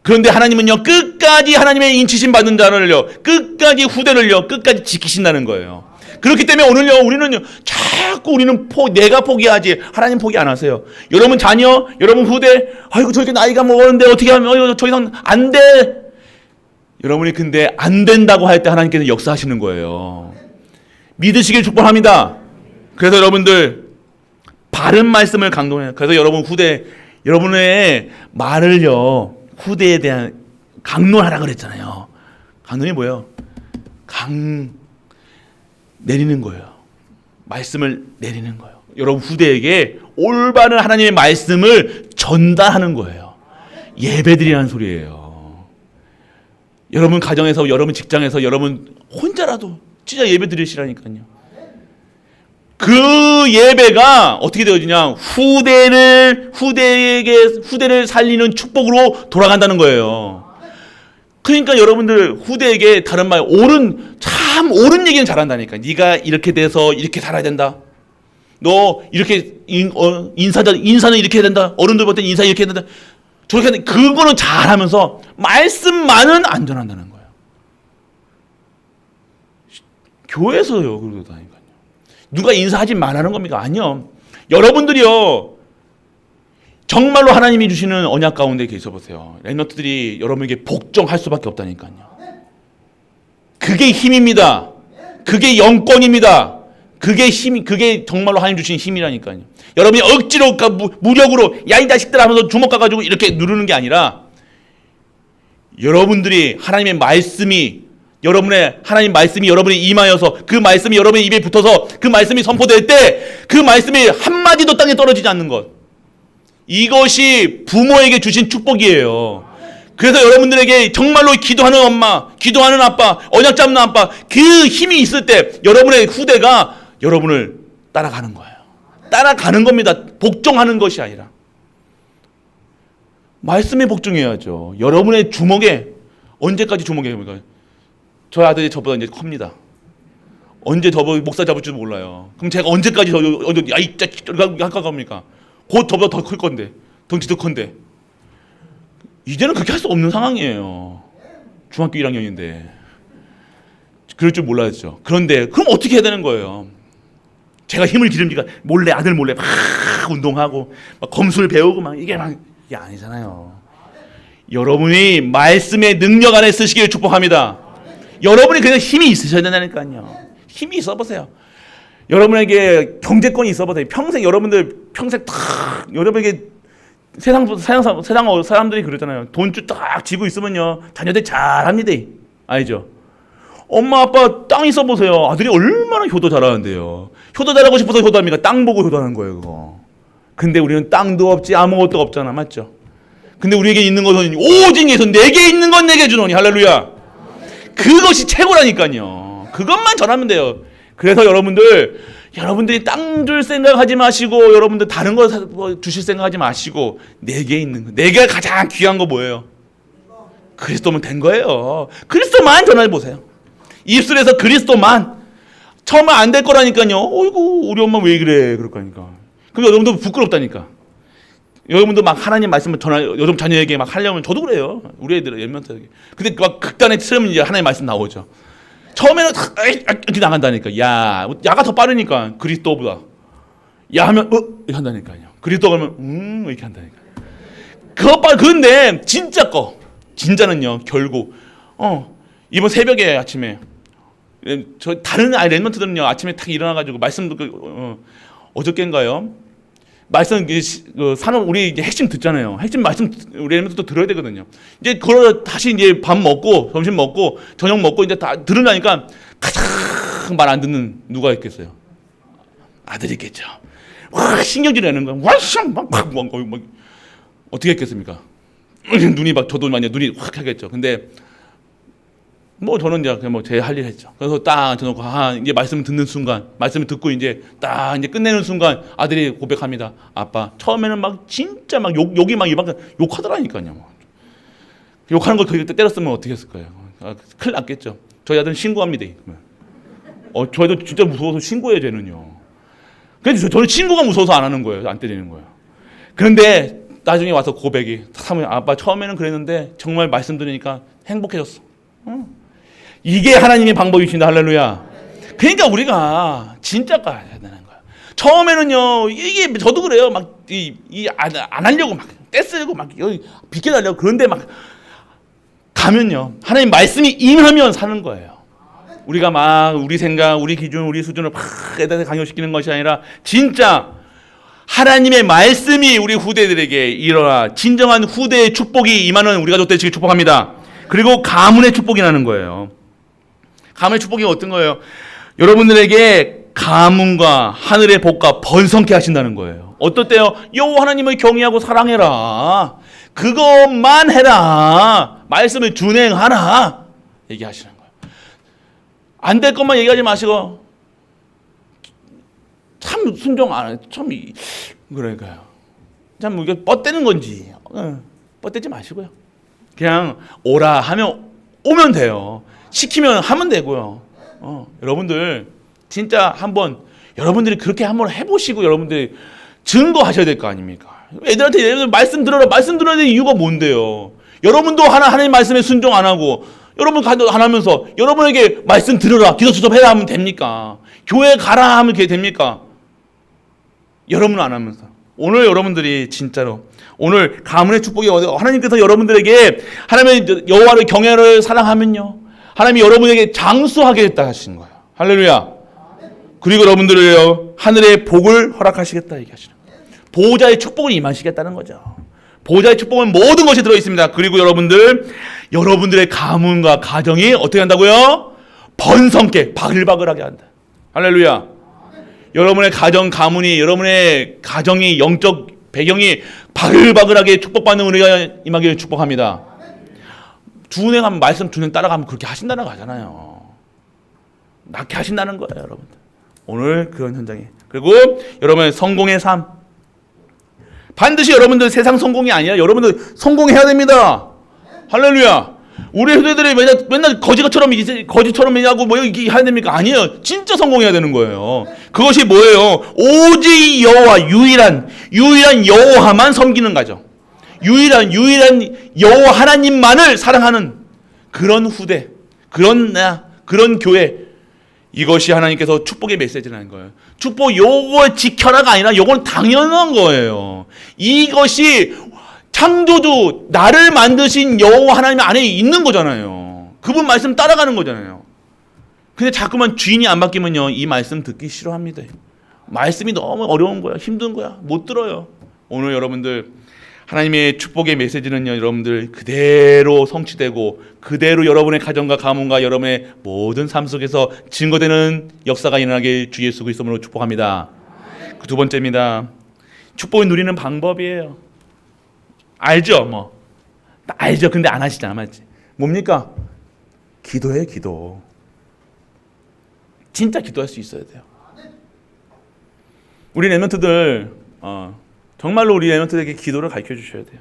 그런데 하나님은요, 끝까지 하나님의 인치심 받는 자를요, 끝까지 후대를요, 끝까지 지키신다는 거예요. 그렇기 때문에 오늘요, 우리는요, 자꾸 우리는 내가 포기하지, 하나님 포기 안 하세요. 여러분 자녀, 여러분 후대, 아이고 저렇게 나이가 먹었는데 어떻게 하면 저 이상 안 돼. 여러분이 근데 안 된다고 할 때 하나님께서 역사하시는 거예요. 믿으시길 축복합니다. 그래서 여러분들 바른 말씀을 강론해요. 그래서 여러분 후대, 여러분의 말을요, 후대에 대한 강론하라 그랬잖아요. 강론이 뭐예요? 내리는 거예요. 말씀을 내리는 거예요. 여러분 후대에게 올바른 하나님의 말씀을 전달하는 거예요. 예배드리라는 소리예요. 여러분 가정에서, 여러분 직장에서, 여러분 혼자라도 진짜 예배드리시라니까요. 그 예배가 어떻게 되어지냐? 후대를 살리는 축복으로 돌아간다는 거예요. 그러니까 여러분들 후대에게 다른 말, 참 옳은 얘기는 잘한다니까. 네가 이렇게 돼서 이렇게 살아야 된다. 너 이렇게 인사는 이렇게 해야 된다. 어른들한테 인사 이렇게 해야 된다. 저렇게 해야 된다. 그거는 잘하면서 말씀만은 안 전한다는 거예요. 교회에서요, 그러다니까요. 누가 인사하지 말라는 겁니까? 아니요. 여러분들이요, 정말로 하나님이 주시는 언약 가운데 계셔 보세요. 렘넌트들이 여러분에게 복종할 수밖에 없다니까요. 그게 힘입니다. 그게 영권입니다. 그게 정말로 하나님 주신 힘이라니까요. 여러분이 억지로, 무력으로, 야, 이 자식들 하면서 주먹 가가지고 이렇게 누르는 게 아니라, 여러분들이 하나님의 말씀이, 하나님 말씀이 여러분에 임하여서 그 말씀이 여러분의 입에 붙어서 그 말씀이 선포될 때 그 말씀이 한마디도 땅에 떨어지지 않는 것. 이것이 부모에게 주신 축복이에요. 그래서 여러분들에게 정말로 기도하는 엄마, 기도하는 아빠, 언약 잡는 아빠, 그 힘이 있을 때 여러분의 후대가 여러분을 따라가는 거예요. 따라가는 겁니다. 복종하는 것이 아니라. 말씀에 복종해야죠. 여러분의 주먹에, 언제까지 주먹에 합니까? 저희 아들이 저보다 이제 큽니다. 언제 저보고 목사 잡을 줄 몰라요. 그럼 제가 언제까지 야, 이 짜식, 할까 겁니까? 곧 저보다 더 클 건데, 덩치 더 큰데. 이제는 그렇게 할 수 없는 상황이에요. 중학교 1학년인데. 그럴 줄 몰랐죠. 그런데, 그럼 어떻게 해야 되는 거예요? 제가 힘을 기르니까 몰래, 아들 몰래 막 운동하고, 막 검술 배우고 막 이게 아니잖아요. 여러분이 말씀의 능력 안에 쓰시기를 축복합니다. 여러분이 그냥 힘이 있으셔야 된다니까요. 힘이 있어보세요. 여러분에게 경제권이 있어보세요. 평생 여러분에게 세상 사람들이 그러잖아요. 돈줄 딱 쥐고 있으면요, 자녀들 잘합니다. 알죠? 엄마 아빠 땅 있어보세요. 아들이 얼마나 효도 잘하는데요. 효도 잘하고 싶어서 효도합니까? 땅 보고 효도하는 거예요, 그거. 근데 우리는 땅도 없지 아무것도 없잖아, 맞죠? 근데 우리에게 있는 것은 오직 예수, 내게 있는 건 내게 주노니. 할렐루야. 그것이 최고라니까요. 그것만 전하면 돼요. 그래서 여러분들이 땅 줄 생각하지 마시고, 여러분들 다른 거 주실 생각하지 마시고, 내게 있는 거, 내가 가장 귀한 거 뭐예요? 그리스도면 된 거예요. 그리스도만 전해 보세요. 입술에서 그리스도만. 처음에 안 될 거라니까요. 어이구, 우리 엄마 왜 그래? 그럴 거니까. 그럼 여러분도 부끄럽다니까. 여러분도 막 하나님 말씀을 여러분 자녀에게 막 하려면, 저도 그래요. 우리 애들은 연면서에게. 근데 막 극단에 치면 이제 하나님 말씀 나오죠. 처음에는 이렇게 나간다니까. 야가 더 빠르니까 그리스도보다. 야 하면 이렇게 한다니까요. 그리스도 하면 이렇게 한다니까. 그런데 진짜는요. 결국 이번 새벽에 아침에 저 다른 랩런트들은요 아침에 딱 일어나가지고 말씀 듣고 어저께인가요? 말씀 산업 우리 이제 핵심 듣잖아요. 핵심 말씀 우리 랩런트도 들어야 되거든요. 이제 그러 다시 이제 밥 먹고 점심 먹고 저녁 먹고 이제 다 들으려니까 가장 말 안 듣는 누가 있겠어요? 아들이겠죠. 와 신경질 내는 거야. 막 어떻게 했겠습니까? 눈이 막 저도 만약 눈이 확 하겠죠. 근데 뭐 저는 이제 그냥 제 할 일 했죠. 그래서 딱 저놓고 이제 말씀 듣는 순간, 말씀을 듣고 이제 딱 이제 끝내는 순간 아들이 고백합니다. 아빠 처음에는 막 진짜 막 욕이 막 이만큼 욕하더라니까요. 욕하는 거 그때 때렸으면 어떻게 했을 거예요? 큰일 났겠죠. 저희 아들은 신고합니다. 저희도 진짜 무서워서 신고해요, 쟤는요. 근데 저는 신고가 무서워서 안 하는 거예요. 안 때리는 거예요. 그런데 나중에 와서 고백이 아빠 처음에는 그랬는데 정말 말씀 들으니까 행복해졌어. 이게 하나님의 방법이신다. 할렐루야. 그러니까 우리가 진짜 가야 되는 거야. 처음에는요, 이게 저도 그래요. 막 안 하려고 막 떼쓰고 막 비켜달려고. 그런데 막 가면요, 하나님 말씀이 임하면 사는 거예요. 우리가 막 우리 생각, 우리 기준, 우리 수준을 막 애들한테 강요시키는 것이 아니라 진짜 하나님의 말씀이 우리 후대들에게 일어나 진정한 후대의 축복이 임하는 우리 가족 되시길 축복합니다. 그리고 가문의 축복이 나는 거예요. 가문의 축복이 어떤 거예요? 여러분들에게 가문과 하늘의 복과 번성케 하신다는 거예요. 어떨 때요? 여호와 하나님을 경외하고 사랑해라. 그것만 해라. 말씀을 준행하라. 얘기하시는 거예요. 안 될 것만 얘기하지 마시고 참 순종 안 해. 참 그러니까요. 참 이게 뻗대는 건지 뻗대지 마시고요. 그냥 오라 하면 오면 돼요. 시키면 하면 되고요. 여러분들 진짜 한번 여러분들이 그렇게 한번 해보시고 여러분들이 증거하셔야 될 거 아닙니까? 애들한테 말씀 들어라. 말씀 들어야 될 이유가 뭔데요? 여러분도 하나님 말씀에 순종 안 하고 여러분 안 하면서 여러분에게 말씀 들으라, 기도 수첩해라 하면 됩니까? 교회 가라 하면 그게 됩니까? 여러분은 안 하면서. 오늘 여러분들이 진짜로 오늘 가문의 축복이 하나님께서 여러분들에게 하나님의 여호와를 경외를 사랑하면요, 하나님이 여러분에게 장수하게 했다 하시는 거예요. 할렐루야. 그리고 여러분들을요 하늘의 복을 허락하시겠다 얘기하시는 거예요. 보호자의 축복을 임하시겠다는 거죠. 보호자의 축복은 모든 것이 들어있습니다. 그리고 여러분들의 가문과 가정이 어떻게 한다고요? 번성케 바글바글하게 한다. 할렐루야. 여러분의 가문이, 여러분의 가정이 영적 배경이 바글바글하게 축복받는 우리가 임하기를 축복합니다. 주은혜 가면 말씀 주는 따라가면 그렇게 하신다는 거 하잖아요. 낫게 하신다는 거예요, 여러분들. 오늘 그런 현장에. 그리고 여러분 성공의 삶. 반드시 여러분들 세상 성공이 아니라 여러분들 성공해야 됩니다. 할렐루야. 우리 후대들이 맨날 거지처럼 하고 뭐 이렇게 해야 됩니까? 아니에요. 진짜 성공해야 되는 거예요. 그것이 뭐예요? 오직 여호와 유일한 여호와만 섬기는 거죠. 유일한 여호와 하나님만을 사랑하는 그런 후대, 그런 교회. 이것이 하나님께서 축복의 메시지라는 거예요. 축복 요걸 지켜라가 아니라 요건 당연한 거예요. 이것이 창조주 나를 만드신 여호와 하나님 안에 있는 거잖아요. 그분 말씀 따라가는 거잖아요. 근데 자꾸만 주인이 안 바뀌면요, 이 말씀 듣기 싫어합니다. 말씀이 너무 어려운 거야, 힘든 거야, 못 들어요. 오늘 여러분들 하나님의 축복의 메시지는요, 여러분들 그대로 성취되고 그대로 여러분의 가정과 가문과 여러분의 모든 삶 속에서 증거되는 역사가 일어나길 주 예수 그리스도로 축복합니다. 그 두 번째입니다. 축복을 누리는 방법이에요. 알죠? 뭐 알죠. 근데 안 하시잖아, 맞지? 뭡니까? 기도해요, 기도. 진짜 기도할 수 있어야 돼요. 우리 랩런트들 정말로 우리 랩런트들에게 기도를 가르쳐 주셔야 돼요.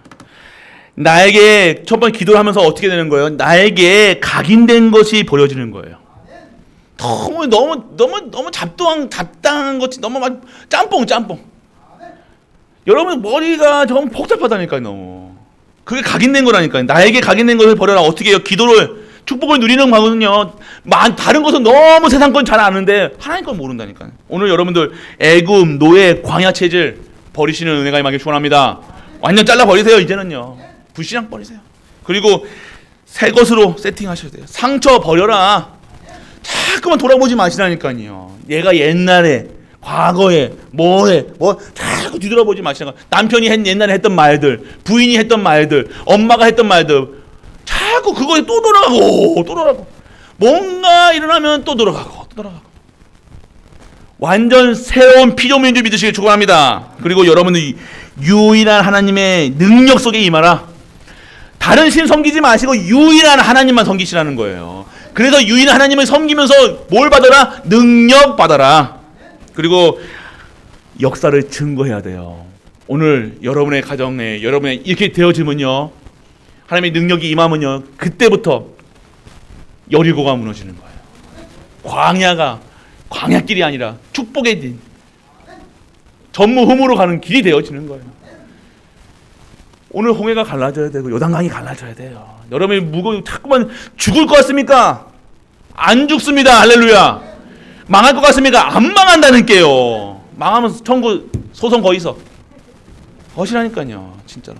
나에게 첫 번째 기도를 하면서 어떻게 되는 거예요? 나에게 각인된 것이 버려지는 거예요. 너무 잡다한 것이 너무 막 짬뽕. 여러분 머리가 좀 복잡하다니까요. 너무 그게 각인된 거라니까요. 나에게 각인된 것을 버려라. 어떻게 해요? 기도를 축복을 누리는 방법은요, 다른 것은 너무 세상 건 잘 아는데 하나님 건 모른다니까요. 오늘 여러분들 애굽, 노예, 광야 체질 버리시는 은혜가 임하길 축원합니다. 완전 잘라 버리세요. 이제는요, 불신앙 버리세요. 그리고 새 것으로 세팅하셔야 돼요. 상처 버려라. 자꾸만 돌아보지 마시라니까요. 얘가 옛날에 과거에 뭐 자꾸 뒤돌아보지 마시는 거. 남편이 옛날에 했던 말들, 부인이 했던 말들, 엄마가 했던 말들, 자꾸 그거에 또 돌아가고 뭔가 일어나면 또 돌아가고 완전 새로운 피조물인 줄 믿으시길 축원합니다. 그리고 여러분들이 유일한 하나님의 능력 속에 임하라. 다른 신 섬기지 마시고 유일한 하나님만 섬기시라는 거예요. 그래서 유일한 하나님을 섬기면서 뭘 받아라? 능력 받아라. 그리고 역사를 증거해야 돼요. 오늘 여러분의 가정에 여러분의 이렇게 되어지면요, 하나님의 능력이 임하면요, 그때부터 여리고가 무너지는 거예요. 광야길이 아니라 축복의 길, 전무후무로 가는 길이 되어지는 거예요. 오늘 홍해가 갈라져야 되고 요단강이 갈라져야 돼요. 여러분이 자꾸만 죽을 것 같습니까? 안 죽습니다. 할렐루야. 망할 것 같습니까? 안 망한다는 게요. 망하면 천국 소송 거기서 거시라니까요. 진짜로.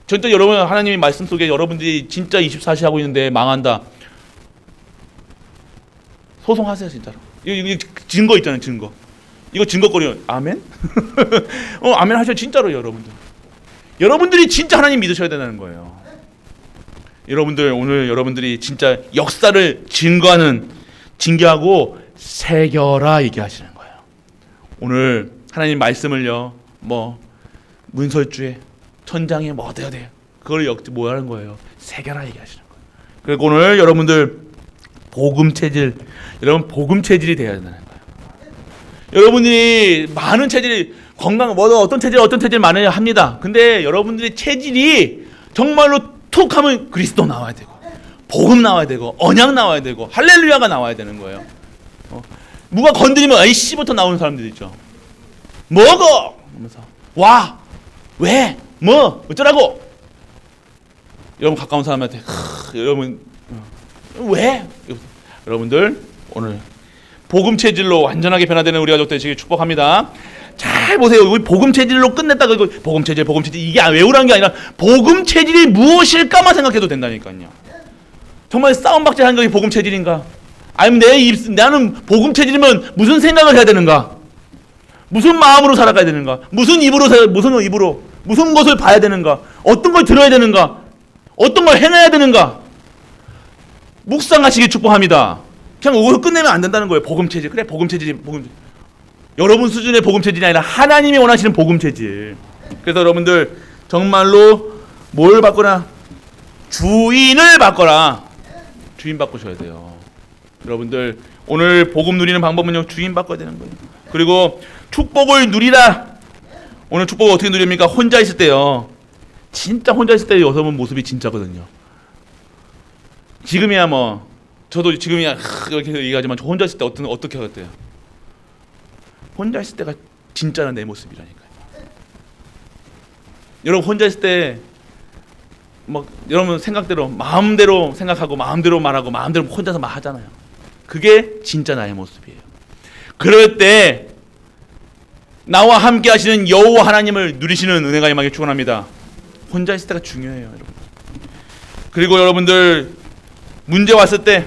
진짜 여러분 하나님의 말씀 속에 여러분들이 진짜 24시 하고 있는데 망한다. 소송하세요, 진짜로. 이거 증거 있잖아요, 증거. 이거 증거거리요. 아멘? 아멘 하셔요, 진짜로 여러분들. 여러분들이 진짜 하나님 믿으셔야 된다는 거예요. 여러분들 오늘 여러분들이 진짜 역사를 징계하고 새겨라 얘기하시는 거예요. 오늘 하나님 말씀을요, 문설주에 천장에 뭐 어때야 돼요? 그걸 뭐 하는 거예요? 새겨라 얘기하시는 거예요. 그리고 오늘 여러분들 복음 체질이 돼야 된다는 거예요. 여러분들이 많은 체질이 어떤 체질 많이 합니다. 근데 여러분들의 체질이 정말로 툭 하면 그리스도 나와야 되고, 복음 나와야 되고, 언약 나와야 되고, 할렐루야가 나와야 되는 거예요. 누가 건드리면 아이씨부터 나오는 사람들 있죠. 먹어! 하면서 와! 왜? 뭐? 어쩌라고? 여러분 가까운 사람한테 여러분 왜? 여러분들 오늘 복음 체질로 완전하게 변화되는 우리 가족 되시길 축복합니다. 잘 보세요. 우리 복음 체질로 끝냈다가 이거 복음 체질 이게 외우라는 게 아니라 복음 체질이 무엇일까만 생각해도 된다니까요. 정말 싸움박질 하는 게 복음 체질인가? 아니면 나는 복음 체질이면 무슨 생각을 해야 되는가? 무슨 마음으로 살아가야 되는가? 무슨 것을 봐야 되는가? 어떤 걸 들어야 되는가? 어떤 걸 행해야 되는가? 묵상하시길 축복합니다. 그냥 오늘 끝내면 안 된다는 거예요. 복음 체질. 여러분 수준의 복음 체질이 아니라 하나님이 원하시는 복음 체질. 그래서 여러분들 정말로 뭘 바꾸나? 주인을 바꿔라. 주인 바꾸셔야 돼요. 여러분들 오늘 복음 누리는 방법은요, 주인 바꿔야 되는 거예요. 그리고 축복을 누리라. 오늘 축복을 어떻게 누립니까? 혼자 있을 때요. 진짜 혼자 있을 때 여성은 모습이 진짜거든요. 지금이야 뭐 저도 지금이야 이렇게 얘기하지만 저 혼자 있을 때 어떻게 하겠대요? 혼자 있을 때가 진짜는 내 모습이라니까요. 여러분 혼자 있을 때 막 여러분 생각대로 마음대로 생각하고 마음대로 말하고 마음대로 혼자서 막 하잖아요. 그게 진짜 나의 모습이에요. 그럴 때 나와 함께 하시는 여호와 하나님을 누리시는 은혜가 임하길 축원합니다. 혼자 있을 때가 중요해요, 여러분. 그리고 여러분들 문제 왔을 때,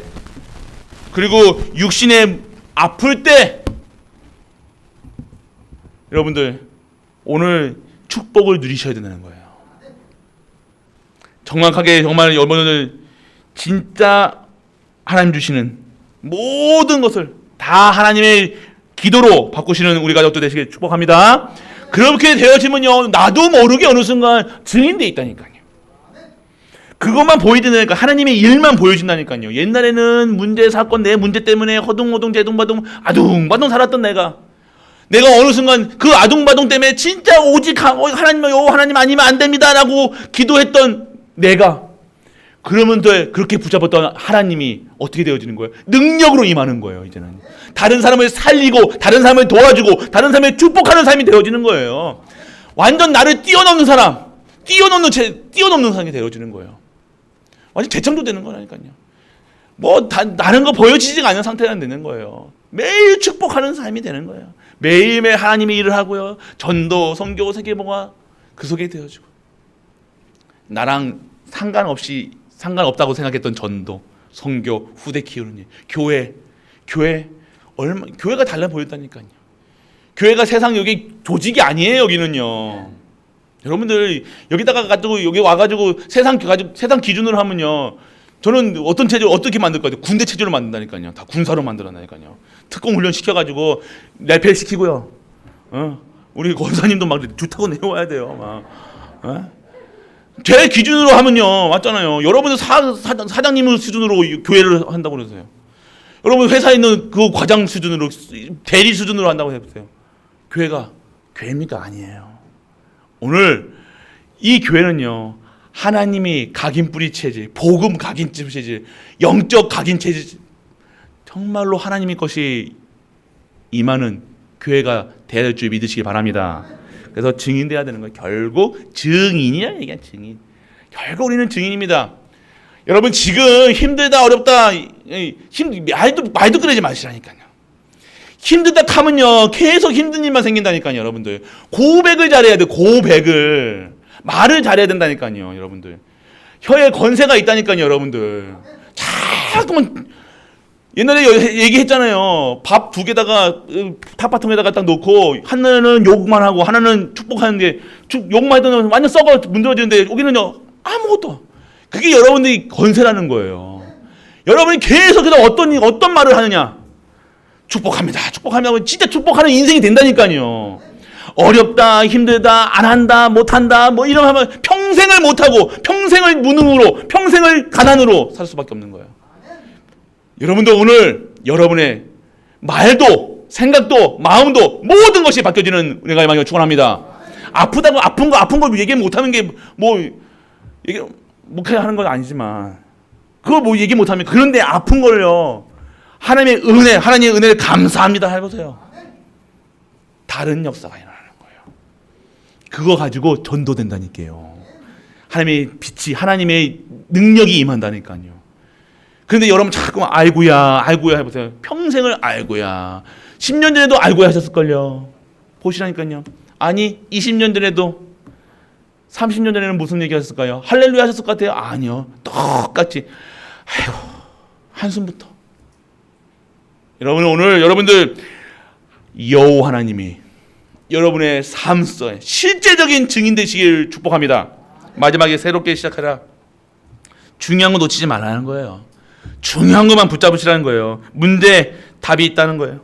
그리고 육신에 아플 때, 여러분들 오늘 축복을 누리셔야 된다는 거예요. 정확하게 정말 여러분들 진짜 하나님 주시는 모든 것을 다 하나님의 기도로 바꾸시는 우리 가족도 되시길 축복합니다. 그렇게 되어지면요, 나도 모르게 어느 순간 증인돼 있다니까요. 그것만 보이드니까 하나님의 일만 보여준다니까요. 옛날에는 문제 사건 내 문제 때문에 허둥허둥 대둥바둥 아둥바둥 살았던 내가 어느 순간 그 아둥바둥 때문에 진짜 오직 하나님 하나님 아니면 안 됩니다라고 기도했던 내가, 그러면 돼. 그렇게 붙잡았던 하나님이 어떻게 되어지는 거예요? 능력으로 임하는 거예요. 이제는 다른 사람을 살리고 다른 사람을 도와주고 다른 사람을 축복하는 삶이 되어지는 거예요. 완전 나를 뛰어넘는 사람, 뛰어넘는 사람이 되어지는 거예요. 완전 재창조되는 거라니까요. 뭐 다른 거 보여지지가 않는 상태가 되는 거예요. 매일 축복하는 삶이 되는 거예요. 매일매일 하나님의 일을 하고요. 전도, 선교, 세계봉화 그 속에 되어지고, 나랑 상관없다고 생각했던 전도, 선교, 후대 키우는 일, 교회가 달라 보였다니까요. 교회가 세상 여기 조직이 아니에요. 여기는요. 여러분들 여기다가 가지고 여기 와가지고 세상 기준으로 하면요, 저는 어떤 체제 어떻게 만들 거예요? 군대 체제로 만든다니까요. 다 군사로 만들어놔니까요. 특공 훈련 시켜가지고 랩펠 시키고요. 우리 권사님도 막 주 타고 내려와야 돼요. 막. 제 기준으로 하면요, 맞잖아요. 여러분들 사장님 수준으로 교회를 한다고 그러세요. 여러분 회사에 있는 그 과장 수준으로, 대리 수준으로 한다고 해보세요. 교회입니까? 아니에요. 오늘 이 교회는요, 하나님이 각인 뿌리 체질, 복음 각인 체질, 영적 각인 체질, 정말로 하나님의 것이 임하는 교회가 되어야 될 줄 믿으시기 바랍니다. 그래서 증인돼야 되는 거예요. 결국 증인이야, 이게 증인. 결국 우리는 증인입니다. 여러분 지금 힘들다, 어렵다, 말도 그러지 마시라니까요. 힘들다 하면요, 계속 힘든 일만 생긴다니까요, 여러분들. 고백을 잘해야 돼, 고백을. 말을 잘해야 된다니까요, 여러분들. 혀에 건세가 있다니까요, 여러분들. 자꾸만 옛날에 얘기했잖아요. 밥 두 개다가 탑바통에다가 딱 놓고 하나는 욕만 하고 하나는 축복하는데 욕만 해도 완전 썩어 문드러지는데 여기는요 아무것도. 그게 여러분들이 건세라는 거예요. 여러분이 계속해서 어떤 말을 하느냐. 축복합니다. 축복하면 진짜 축복하는 인생이 된다니까요. 어렵다, 힘들다, 안 한다, 못한다, 뭐 이런 하면 평생을 못하고 평생을 무능으로 평생을 가난으로 살 수밖에 없는 거예요. 여러분도 오늘 여러분의 말도 생각도 마음도 모든 것이 바뀌어지는 은혜가 임하기를 축원합니다. 아프다고 아픈 거 얘기 못하는 게 뭐 얘기 못해 하는 건 아니지만 그걸 뭐 얘기 못하면, 그런데 아픈 걸요 하나님의 은혜를 감사합니다 해보세요. 다른 역사가 일어나는 거예요. 그거 가지고 전도된다니까요. 하나님의 빛이, 하나님의 능력이 임한다니까요. 그런데 여러분 자꾸만 아이고야 해보세요. 평생을 아이고야. 10년 전에도 아이고야 하셨을걸요. 보시라니까요. 아니 20년 전에도, 30년 전에는 무슨 얘기 하셨을까요? 할렐루야 하셨을 것 같아요? 아니요. 똑같이 아이고 한숨부터. 여러분 오늘 여러분들 여호와 하나님이 여러분의 삶 속에 실제적인 증인 되시길 축복합니다. 마지막에 새롭게 시작하라. 중요한 거 놓치지 말라는 거예요. 중요한 것만 붙잡으시라는 거예요. 문제 답이 있다는 거예요.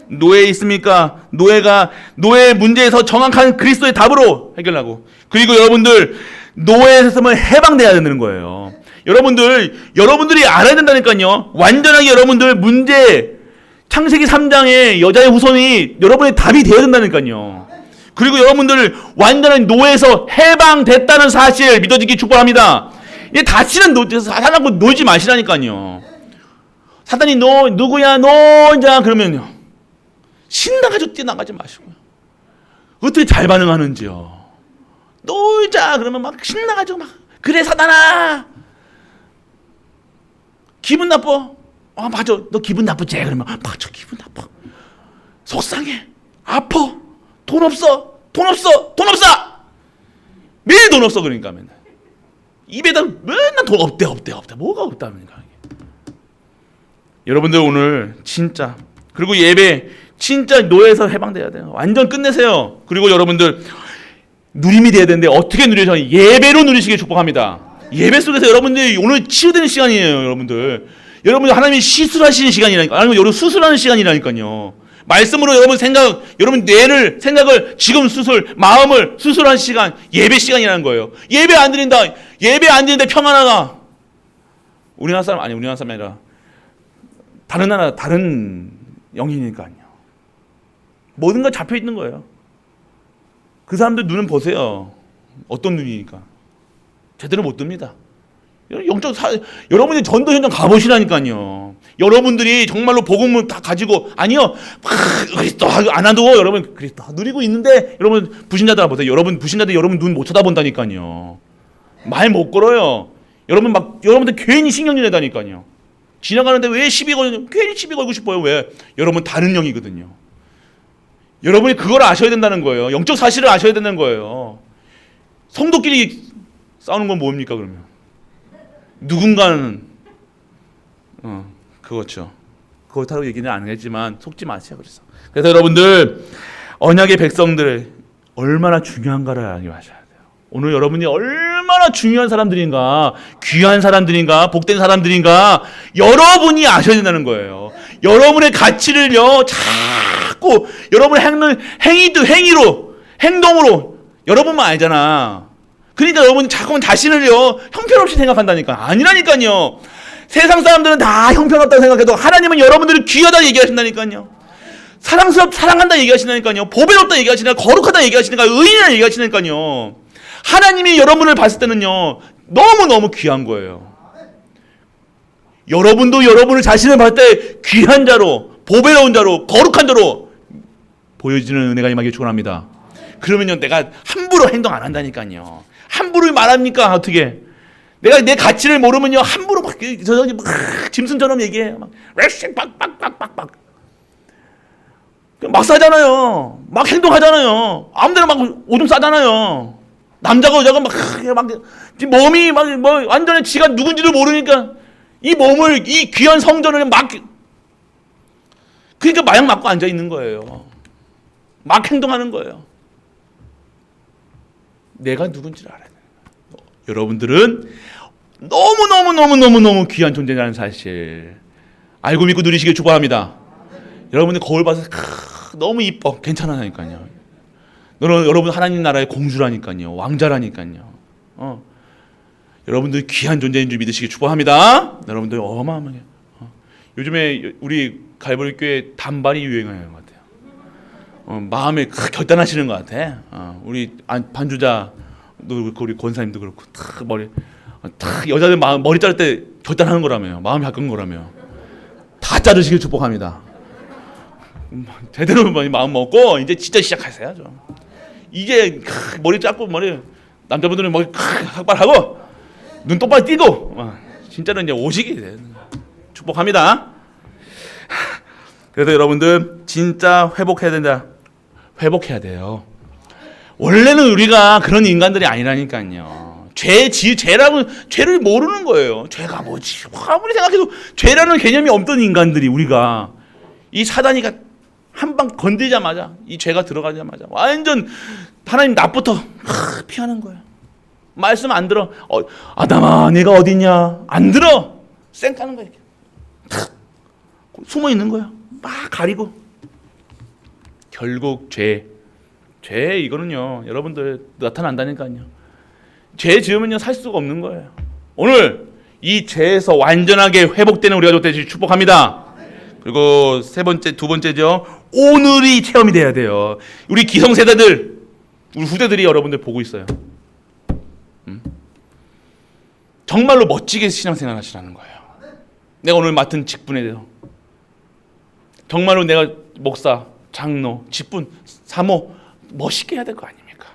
노예 있습니까? 노예 문제에서 정확한 그리스도의 답으로 해결하고, 그리고 여러분들 노예에서 해방돼야 되는 거예요. 여러분들이 알아야 된다니까요. 완전하게 여러분들 문제, 창세기 3장의 여자의 후손이 여러분의 답이 되어야 된다니까요. 그리고 여러분들 완전한 노예에서 해방됐다는 사실 믿어지기 축복합니다. 이 다시는 사단하고 놀지 마시라니까요. 사단이 너 누구야 너 이제 그러면요 신나가지고 뛰어나가지 마시고요. 어떻게 잘 반응하는지요. 놀자 그러면 막 신나가지고 막 그래 사단아 기분 나빠. 맞아 너 기분 나쁘지? 그러면 맞아 기분 나빠. 속상해 아파 돈 없어 매일 돈 없어. 그러니까 맨날 입에다 맨날 돈 없대 뭐가 없다니까. 여러분들 오늘 진짜 그리고 예배 진짜 노예에서 해방돼야 돼요. 완전 끝내세요. 그리고 여러분들 누림이 돼야 되는데 어떻게 누리셔? 예배로 누리시길 축복합니다. 예배 속에서 여러분들이 오늘 치유되는 시간이에요. 여러분들 하나님이 시술하시는 시간이라니까. 아니면 여러분 수술하는 시간이라니까요. 말씀으로 여러분 뇌를 생각을 지금 마음을 수술하는 시간, 예배 시간이라는 거예요. 예배 안 드리는데 평안하다. 우리나라 사람이 아니라 다른 나라 다른 영이니까요. 모든 거 잡혀 있는 거예요. 그 사람들 눈은 보세요. 어떤 눈이니까 제대로 못 듭니다. 여러분이 전도 현장 가보시라니까요. 여러분들이 정말로 복음을 다 가지고 그리스도 안 하도 여러분 그리스도 누리고 있는데 여러분 불신자들 보세요. 여러분 눈 못 쳐다본다니까요. 말 못 걸어요. 여러분들 괜히 신경질 내다니까요. 지나가는데 왜 시비 걸냐? 괜히 시비 걸고 싶어요. 왜? 여러분 다른 영이거든요. 여러분이 그걸 아셔야 된다는 거예요. 영적 사실을 아셔야 되는 거예요. 성도끼리 싸우는 건 뭡니까 그러면? 누군가는 그렇죠. 그렇다고 얘기는 안 했지만 속지 마세요. 그래서 여러분들 언약의 백성들 얼마나 중요한가를 알게 하셔야 돼요. 오늘 여러분이 얼마나 중요한 사람들인가, 귀한 사람들인가, 복된 사람들인가 여러분이 아셔야 된다는 거예요. 여러분의 가치를요 자꾸 여러분의 행동으로 여러분만 알잖아. 그러니까 여러분이 자꾸만 자신을요 형편없이 생각한다니까. 아니라니까요. 세상 사람들은 다 형편없다고 생각해도 하나님은 여러분들을 귀하다 얘기하신다니까요. 사랑한다 얘기하신다니까요. 보배롭다 얘기하시니까, 거룩하다 얘기하시니까, 의인이다 얘기하시니까요. 하나님이 여러분을 봤을 때는요 너무너무 귀한 거예요. 여러분도 여러분을 자신을 봤을 때 귀한 자로, 보배로운 자로, 거룩한 자로 보여지는 은혜가 임하기를 축원합니다. 그러면요 내가 함부로 행동 안 한다니까요. 함부로 말합니까? 어떻게? 내가 내 가치를 모르면요 함부로 막 짐승처럼 얘기해요. 막 싸잖아요. 막 행동하잖아요. 아무데나 막 오줌 싸잖아요. 남자가 여자가 막 몸이 완전히 지가 누군지를 모르니까 이 몸을 이 귀한 성전을 그러니까 마약 맞고 앉아 있는 거예요. 막 행동하는 거예요. 내가 누군지를 알아야 돼요. 여러분들은 너무 귀한 존재라는 사실 알고 믿고 누리시길 축복합니다. 여러분들 거울 봐서 너무 이뻐 괜찮아니까요. 여러분 하나님 나라의 공주라니까요. 왕자라니까요. 여러분들 귀한 존재인 줄 믿으시길 축복합니다. 여러분들 어마어마하게 요즘에 우리 갈보리 교회 단발이 유행하는 것 같아요. 마음에 결단하시는 것 같아. 우리 반주자도 그렇고 우리 권사님도 그렇고 여자들 머리 자를 때 결단하는 거라며요. 마음이 바꾼 거라며. 다 자르시길 축복합니다. 제대로 마음 먹고 이제 진짜 시작하세요. 이제 머리 짧고 남자분들은 머리 삭발하고 눈 똑바로 띄고 진짜로 이제 오시게 돼요. 축복합니다. 그래서 여러분들 진짜 회복해야 된다. 회복해야 돼요. 원래는 우리가 그런 인간들이 아니라니까요. 죄를 모르는 거예요. 죄가 뭐지? 아무리 생각해도 죄라는 개념이 없던 인간들이 우리가 이 사단이가 한 방 건드리자마자 이 죄가 들어가자마자 완전 하나님 낮부터 피하는 거예요. 말씀 안 들어. 아담아 내가 어딨냐? 안 들어. 쌩 까는 거야. 이렇게. 숨어 있는 거야. 막 가리고 결국 죄 이거는요 여러분들 나타난다니까요. 죄 지으면요 살 수가 없는 거예요. 오늘 이 죄에서 완전하게 회복되는 우리가 되시길 축복합니다. 그리고 두 번째죠. 오늘이 체험이 돼야 돼요. 우리 기성세대들, 우리 후대들이 여러분들 보고 있어요. 정말로 멋지게 신앙생활 하시라는 거예요. 내가 오늘 맡은 직분에 대해서 정말로 내가 목사, 장로, 직분, 사모 멋있게 해야 될 거 아닙니까?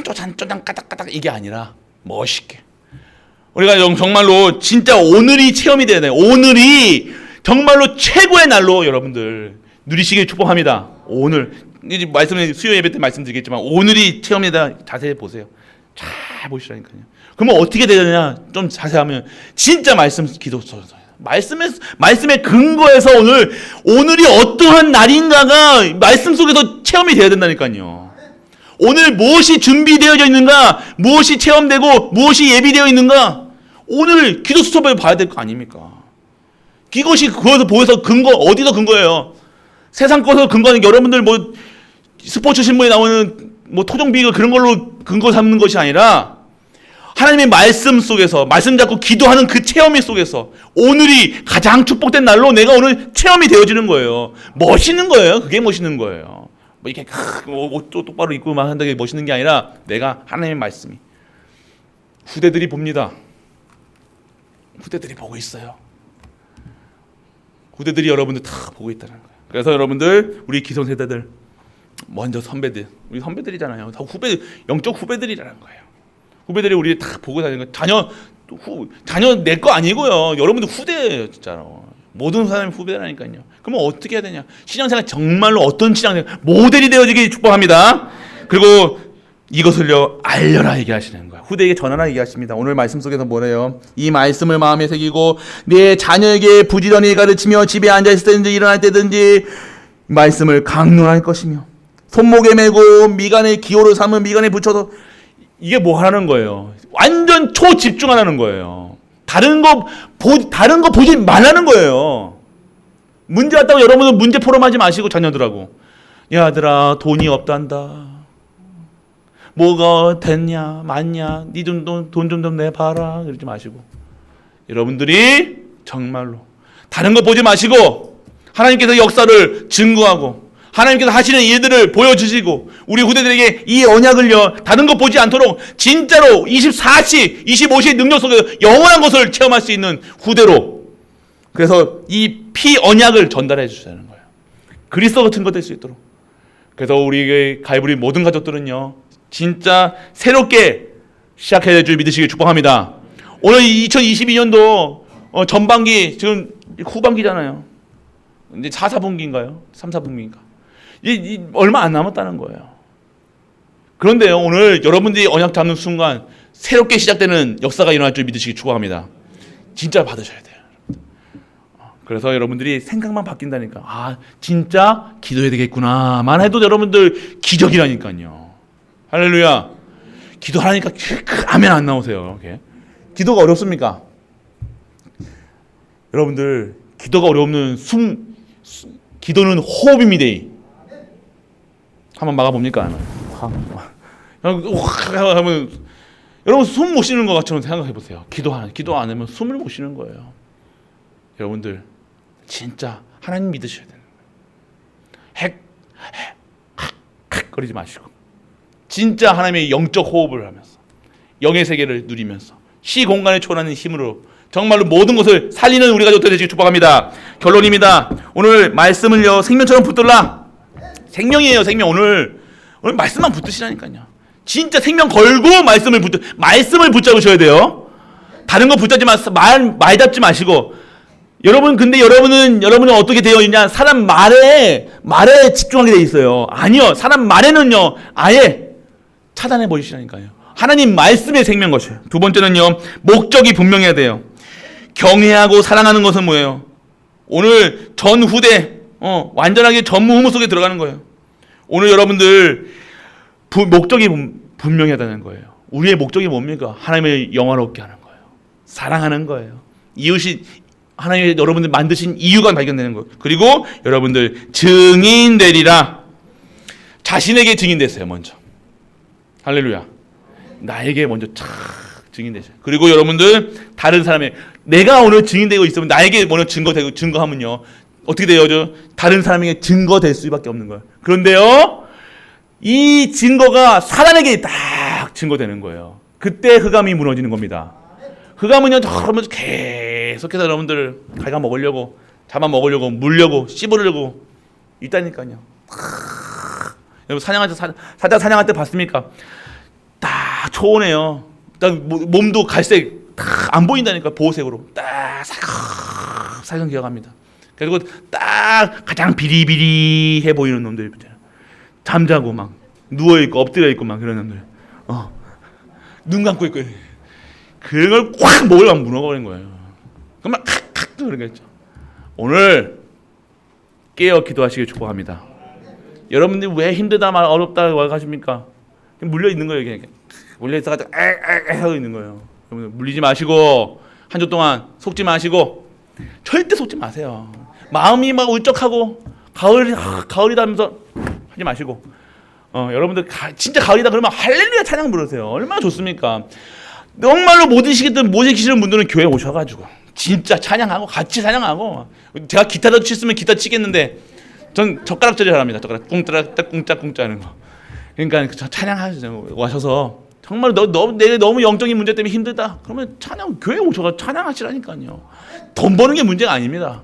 쪼잔 까닥까닥 이게 아니라 멋있게 우리가 정말로 진짜 오늘이 체험이 돼야 돼요. 오늘이 정말로 최고의 날로 여러분들 누리시길 축복합니다. 오늘 이제 수요 예배 때 말씀드리겠지만 오늘이 체험이다. 자세히 보세요. 잘 보시라니까요. 그러면 어떻게 되느냐 좀 자세히 하면 진짜 말씀 기도서예요. 말씀의 근거에서 오늘이 어떠한 날인가가 말씀 속에서 체험이 돼야 된다니까요. 오늘 무엇이 준비되어져 있는가, 무엇이 체험되고 무엇이 예비되어 있는가, 오늘 기도 수첩을 봐야 될 거 아닙니까? 이것이 그것을 보여서 근거 어디서 근거예요? 세상 것으로 근거하는 게 여러분들 뭐 스포츠 신문에 나오는 뭐 토종비교 그런 걸로 근거 삼는 것이 아니라 하나님의 말씀 속에서 말씀 잡고 기도하는 그 체험 속에서 오늘이 가장 축복된 날로 내가 오늘 체험이 되어지는 거예요. 멋있는 거예요. 그게 멋있는 거예요. 뭐 이렇게 옷도 똑바로 입고 막 한다는 게 멋있는 게 아니라 내가 하나님의 말씀이 후대들이 봅니다. 후대들이 보고 있어요. 후대들이 여러분들 다 보고 있다는 거예요. 그래서 여러분들 우리 기성세대들 먼저 선배들 우리 선배들이잖아요. 다 영적 후배들이라는 거예요. 후배들이 우리 다 보고 다니는 거예요. 자녀 내 거 아니고요. 여러분들 후대예요, 진짜로. 모든 사람이 후배라니까요. 그러면 어떻게 해야 되냐? 신앙생활 정말로 어떤 신앙생활 모델이 되어지기 축복합니다. 그리고 이것을요 알려라 얘기하시는 거예요. 후대에게 전하라 얘기하십니다. 오늘 말씀 속에서 뭐래요? 이 말씀을 마음에 새기고 내 자녀에게 부지런히 가르치며 집에 앉아 있을 때든지 일어날 때든지 말씀을 강론할 것이며 손목에 메고 미간에 기호를 삼은 미간에 붙여서 이게 뭐 하라는 거예요? 완전 초집중하라는 거예요. 다른 거 보지 말라는 거예요. 문제 왔다고 여러분은 문제 포럼하지 마시고 자녀들하고 야 아들아 돈이 없단다. 뭐가 됐냐 많냐 니 돈 좀 내봐라 그러지 마시고 여러분들이 정말로 다른 거 보지 마시고 하나님께서 역사를 증거하고 하나님께서 하시는 일들을 보여주시고 우리 후대들에게 이 언약을요 다른 거 보지 않도록 진짜로 24시 25시의 능력 속에서 영원한 것을 체험할 수 있는 후대로 그래서 이 피 언약을 전달해 주시는 거예요. 그리스도 같은 거 될 수 있도록. 그래서 우리 가이브리 모든 가족들은요 진짜 새롭게 시작해야 될 줄 믿으시길 축복합니다. 오늘 2022년도 전반기 지금 후반기잖아요. 이제 4분기인가요? 3, 4분기인가? 얼마 안 남았다는 거예요. 그런데요 오늘 여러분들이 언약 잡는 순간 새롭게 시작되는 역사가 일어날 줄 믿으시길 축복합니다. 진짜 받으셔야 돼요. 그래서 여러분들이 생각만 바뀐다니까 아 진짜 기도해야 되겠구나만 해도 여러분들 기적이라니까요. 할렐루야. 기도하니까 아멘 안 나오세요. 이렇게. 기도가 어렵습니까? 여러분들 기도가 어려우면 기도는 호흡입니다. 한번 막아봅니까? 하면 여러분 숨 못 쉬는 것 같처럼 생각해보세요. 기도 안 하면 숨을 못 쉬는 거예요. 여러분들 진짜 하나님 믿으셔야 돼요. 핵 거리지 마시고 진짜 하나님의 영적 호흡을 하면서 영의 세계를 누리면서 시공간을 초월하는 힘으로 정말로 모든 것을 살리는 우리 가족들 되시길 축복합니다. 결론입니다. 오늘 말씀을요 생명처럼 붙들라. 생명이에요. 생명. 오늘 말씀만 붙드시라니까요. 진짜 생명 걸고 말씀을 붙잡으셔야 돼요. 다른 거 붙잡지 마세요. 말 잡지 마시고 근데 여러분은 어떻게 되어 있냐? 사람 말에 집중하게 돼 있어요. 아니요. 사람 말에는요 아예 차단해 버리시라니까요. 하나님 말씀의 생명 것이에요. 두 번째는요 목적이 분명해야 돼요. 경외하고 사랑하는 것은 뭐예요? 오늘 전 후대 완전하게 전무후무 속에 들어가는 거예요. 오늘 여러분들 목적이 분명하다는 거예요. 우리의 목적이 뭡니까? 하나님을 영화롭게 하는 거예요. 사랑하는 거예요. 하나님이 여러분들 만드신 이유가 발견되는 거예요. 그리고 여러분들 증인 되리라. 자신에게 증인 됐어요. 먼저. 할렐루야. 나에게 먼저 착 증인 되세요. 그리고 여러분들 다른 사람의, 내가 오늘 증인되고 있으면 나에게 먼저 증거하면요 어떻게 돼요? 다른 사람에게 증거될 수밖에 없는 거예요. 그런데요, 이 증거가 사단에게 딱 증거되는 거예요. 그때 흑암이 무너지는 겁니다. 흑암은요, 여러분들 계속해서 여러분들 갉아먹으려고, 잡아먹으려고, 물려고, 씹으려고 있다니까요. 여러분 사자 사냥할 때 봤습니까? 딱 초원해요. 딱 몸도 갈색 딱 안 보인다니까. 보호색으로 딱 살살 기억합니다. 그리고 딱 가장 비리비리해 보이는 놈들 있잖아요. 잠자고 막 누워 있고 엎드려 있고 막 그런 놈들. 눈 감고 있고 그걸 꽉 먹으려고 무너버린 거예요. 그러면 칵칵 그러겠죠. 오늘 깨어 기도하시길 축복합니다. 여러분들이 왜 힘들다 말 어렵다 하십니까? 물려 있는 거예요. 그냥 물려 있어가지고 하고 있는 거예요. 여러분들 물리지 마시고 한 주 동안 속지 마시고 절대 속지 마세요. 마음이 막 울적하고 가을이다 하면서 하지 마시고 여러분들 진짜 가을이다 그러면 할렐루야 찬양 부르세요. 얼마나 좋습니까? 정말로 못 드시겠든 못 계시는 분들은 교회 오셔가지고 진짜 찬양하고 같이 찬양하고, 제가 기타도 쳤으면 기타 치겠는데 전 젓가락질을 잘합니다. 젓가락 꿍따락 꿍짜 하는 거. 그러니까 찬양하시죠. 와셔서 정말 내가 너무 영적인 문제 때문에 힘들다 그러면 교회 오셔서 찬양하시라니까요. 돈 버는 게 문제가 아닙니다.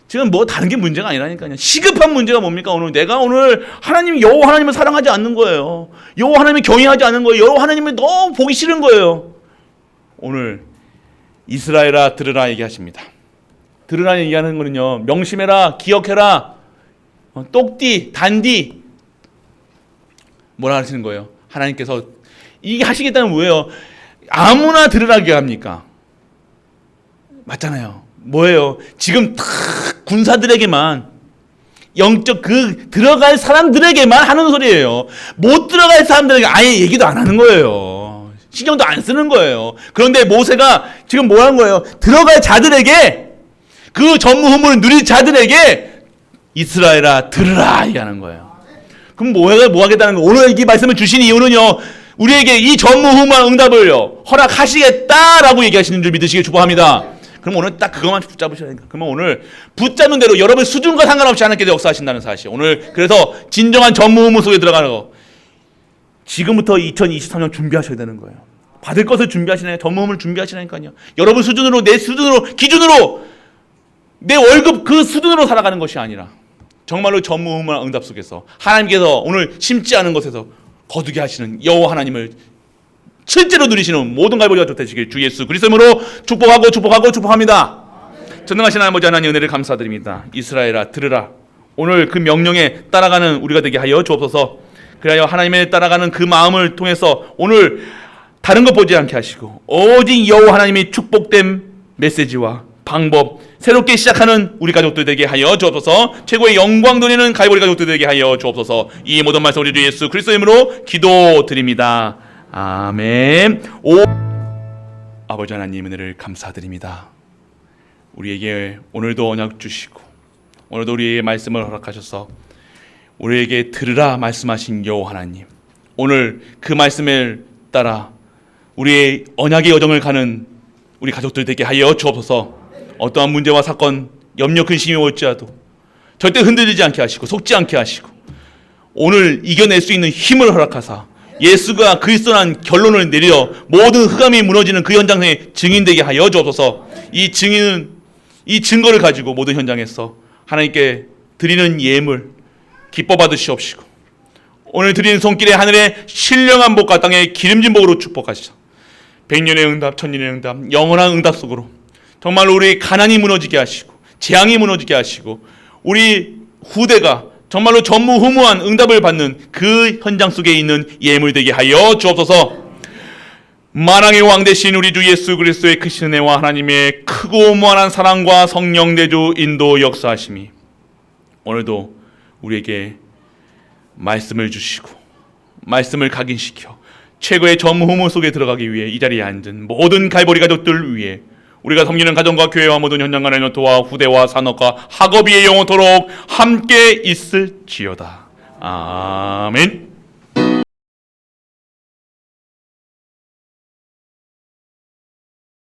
지금 뭐 다른 게 문제가 아니라니까요. 시급한 문제가 뭡니까? 내가 오늘 여호와 하나님을 사랑하지 않는 거예요. 여호와 하나님을 경외하지 않는 거예요. 여호와 하나님을 너무 보기 싫은 거예요. 오늘 이스라엘아 들으라 얘기하십니다. 들으라 얘기하는 거는요, 명심해라, 기억해라, 똑띠, 단디 뭐라 하시는 거예요? 하나님께서 이게 하시겠다는 뭐예요? 아무나 들으라 얘기합니까? 맞잖아요. 뭐예요? 지금 다 군사들에게만 영적 들어갈 사람들에게만 하는 소리예요. 못 들어갈 사람들에게 아예 얘기도 안 하는 거예요. 신경도 안 쓰는 거예요. 그런데 모세가 지금 뭐 한 거예요? 들어갈 자들에게, 그 전무후무를 누릴 자들에게 이스라엘아 들으라 얘기하는 거예요. 그럼 뭐 하겠다는 거예요? 오늘 이 말씀을 주신 이유는요, 우리에게 이 전무후무한 응답을요 허락하시겠다라고 얘기하시는 줄 믿으시길 축복합니다. 그럼 오늘 딱 그것만 붙잡으셔야 되니까. 그러면 오늘 붙잡는 대로 여러분 수준과 상관없이 하나님께서 역사하신다는 사실. 오늘 그래서 진정한 전무후무 속에 들어가는 거, 지금부터 2023년 준비하셔야 되는 거예요. 받을 것을 준비하시나요? 전무후무를 준비하시라니까요. 여러분 수준으로, 내 수준으로, 기준으로, 내 월급 그 수준으로 살아가는 것이 아니라 정말로 전무후무한 응답 속에서 하나님께서 오늘 심지 않은 것에서 거두게 하시는 여호와 하나님을 실제로 누리시는 모든 갈보리가 되시길 주 예수 그리스도로 축복합니다. 전능하신 아버지 하나님 은혜를 감사드립니다. 이스라엘아 들으라. 오늘 그 명령에 따라가는 우리가 되게 하여 주옵소서. 그래야 하나님의 따라가는 그 마음을 통해서 오늘 다른 것 보지 않게 하시고 오직 여호와 하나님이 축복된 메시지와 방법, 새롭게 시작하는 우리 가족들 되게 하여 주옵소서. 최고의 영광 돌리는 갈보리 가족들 되게 하여 주옵소서. 이 모든 말씀 우리 주 예수 그리스도 이름으로 기도드립니다. 아멘. 아버지 하나님 은혜를 감사드립니다. 우리에게 오늘도 언약 주시고 오늘도 우리에게 말씀을 허락하셔서 우리에게 들으라 말씀하신 여호와 하나님, 오늘 그 말씀을 따라 우리의 언약의 여정을 가는 우리 가족들 되게 하여 주옵소서. 어떠한 문제와 사건, 염려, 근심이 올지라도 절대 흔들리지 않게 하시고 속지 않게 하시고 오늘 이겨낼 수 있는 힘을 허락하사 예수가 그리스도란 결론을 내려 모든 흑암이 무너지는 그 현장에 증인되게 하여 주옵소서. 이 증거를 가지고 모든 현장에서 하나님께 드리는 예물 기뻐 받으시옵시고 오늘 드리는 손길에 하늘의 신령한 복과 땅의 기름진 복으로 축복하시사 백년의 응답, 천년의 응답, 영원한 응답 속으로 정말로 우리 가난이 무너지게 하시고 재앙이 무너지게 하시고 우리 후대가 정말로 전무후무한 응답을 받는 그 현장 속에 있는 예물 되게 하여 주옵소서. 만왕의 왕 되신 우리 주 예수 그리스도의 크신 은혜와 하나님의 크고 무한한 사랑과 성령 내주 인도 역사하심이 오늘도 우리에게 말씀을 주시고 말씀을 각인시켜 최고의 전무후무 속에 들어가기 위해 이 자리에 앉은 모든 갈보리 가족들 위해 우리가 섬기는 가정과 교회와 모든 현장간의 영토와 후대와 산업과 학업이 영원토록 함께 있을지어다. 아멘.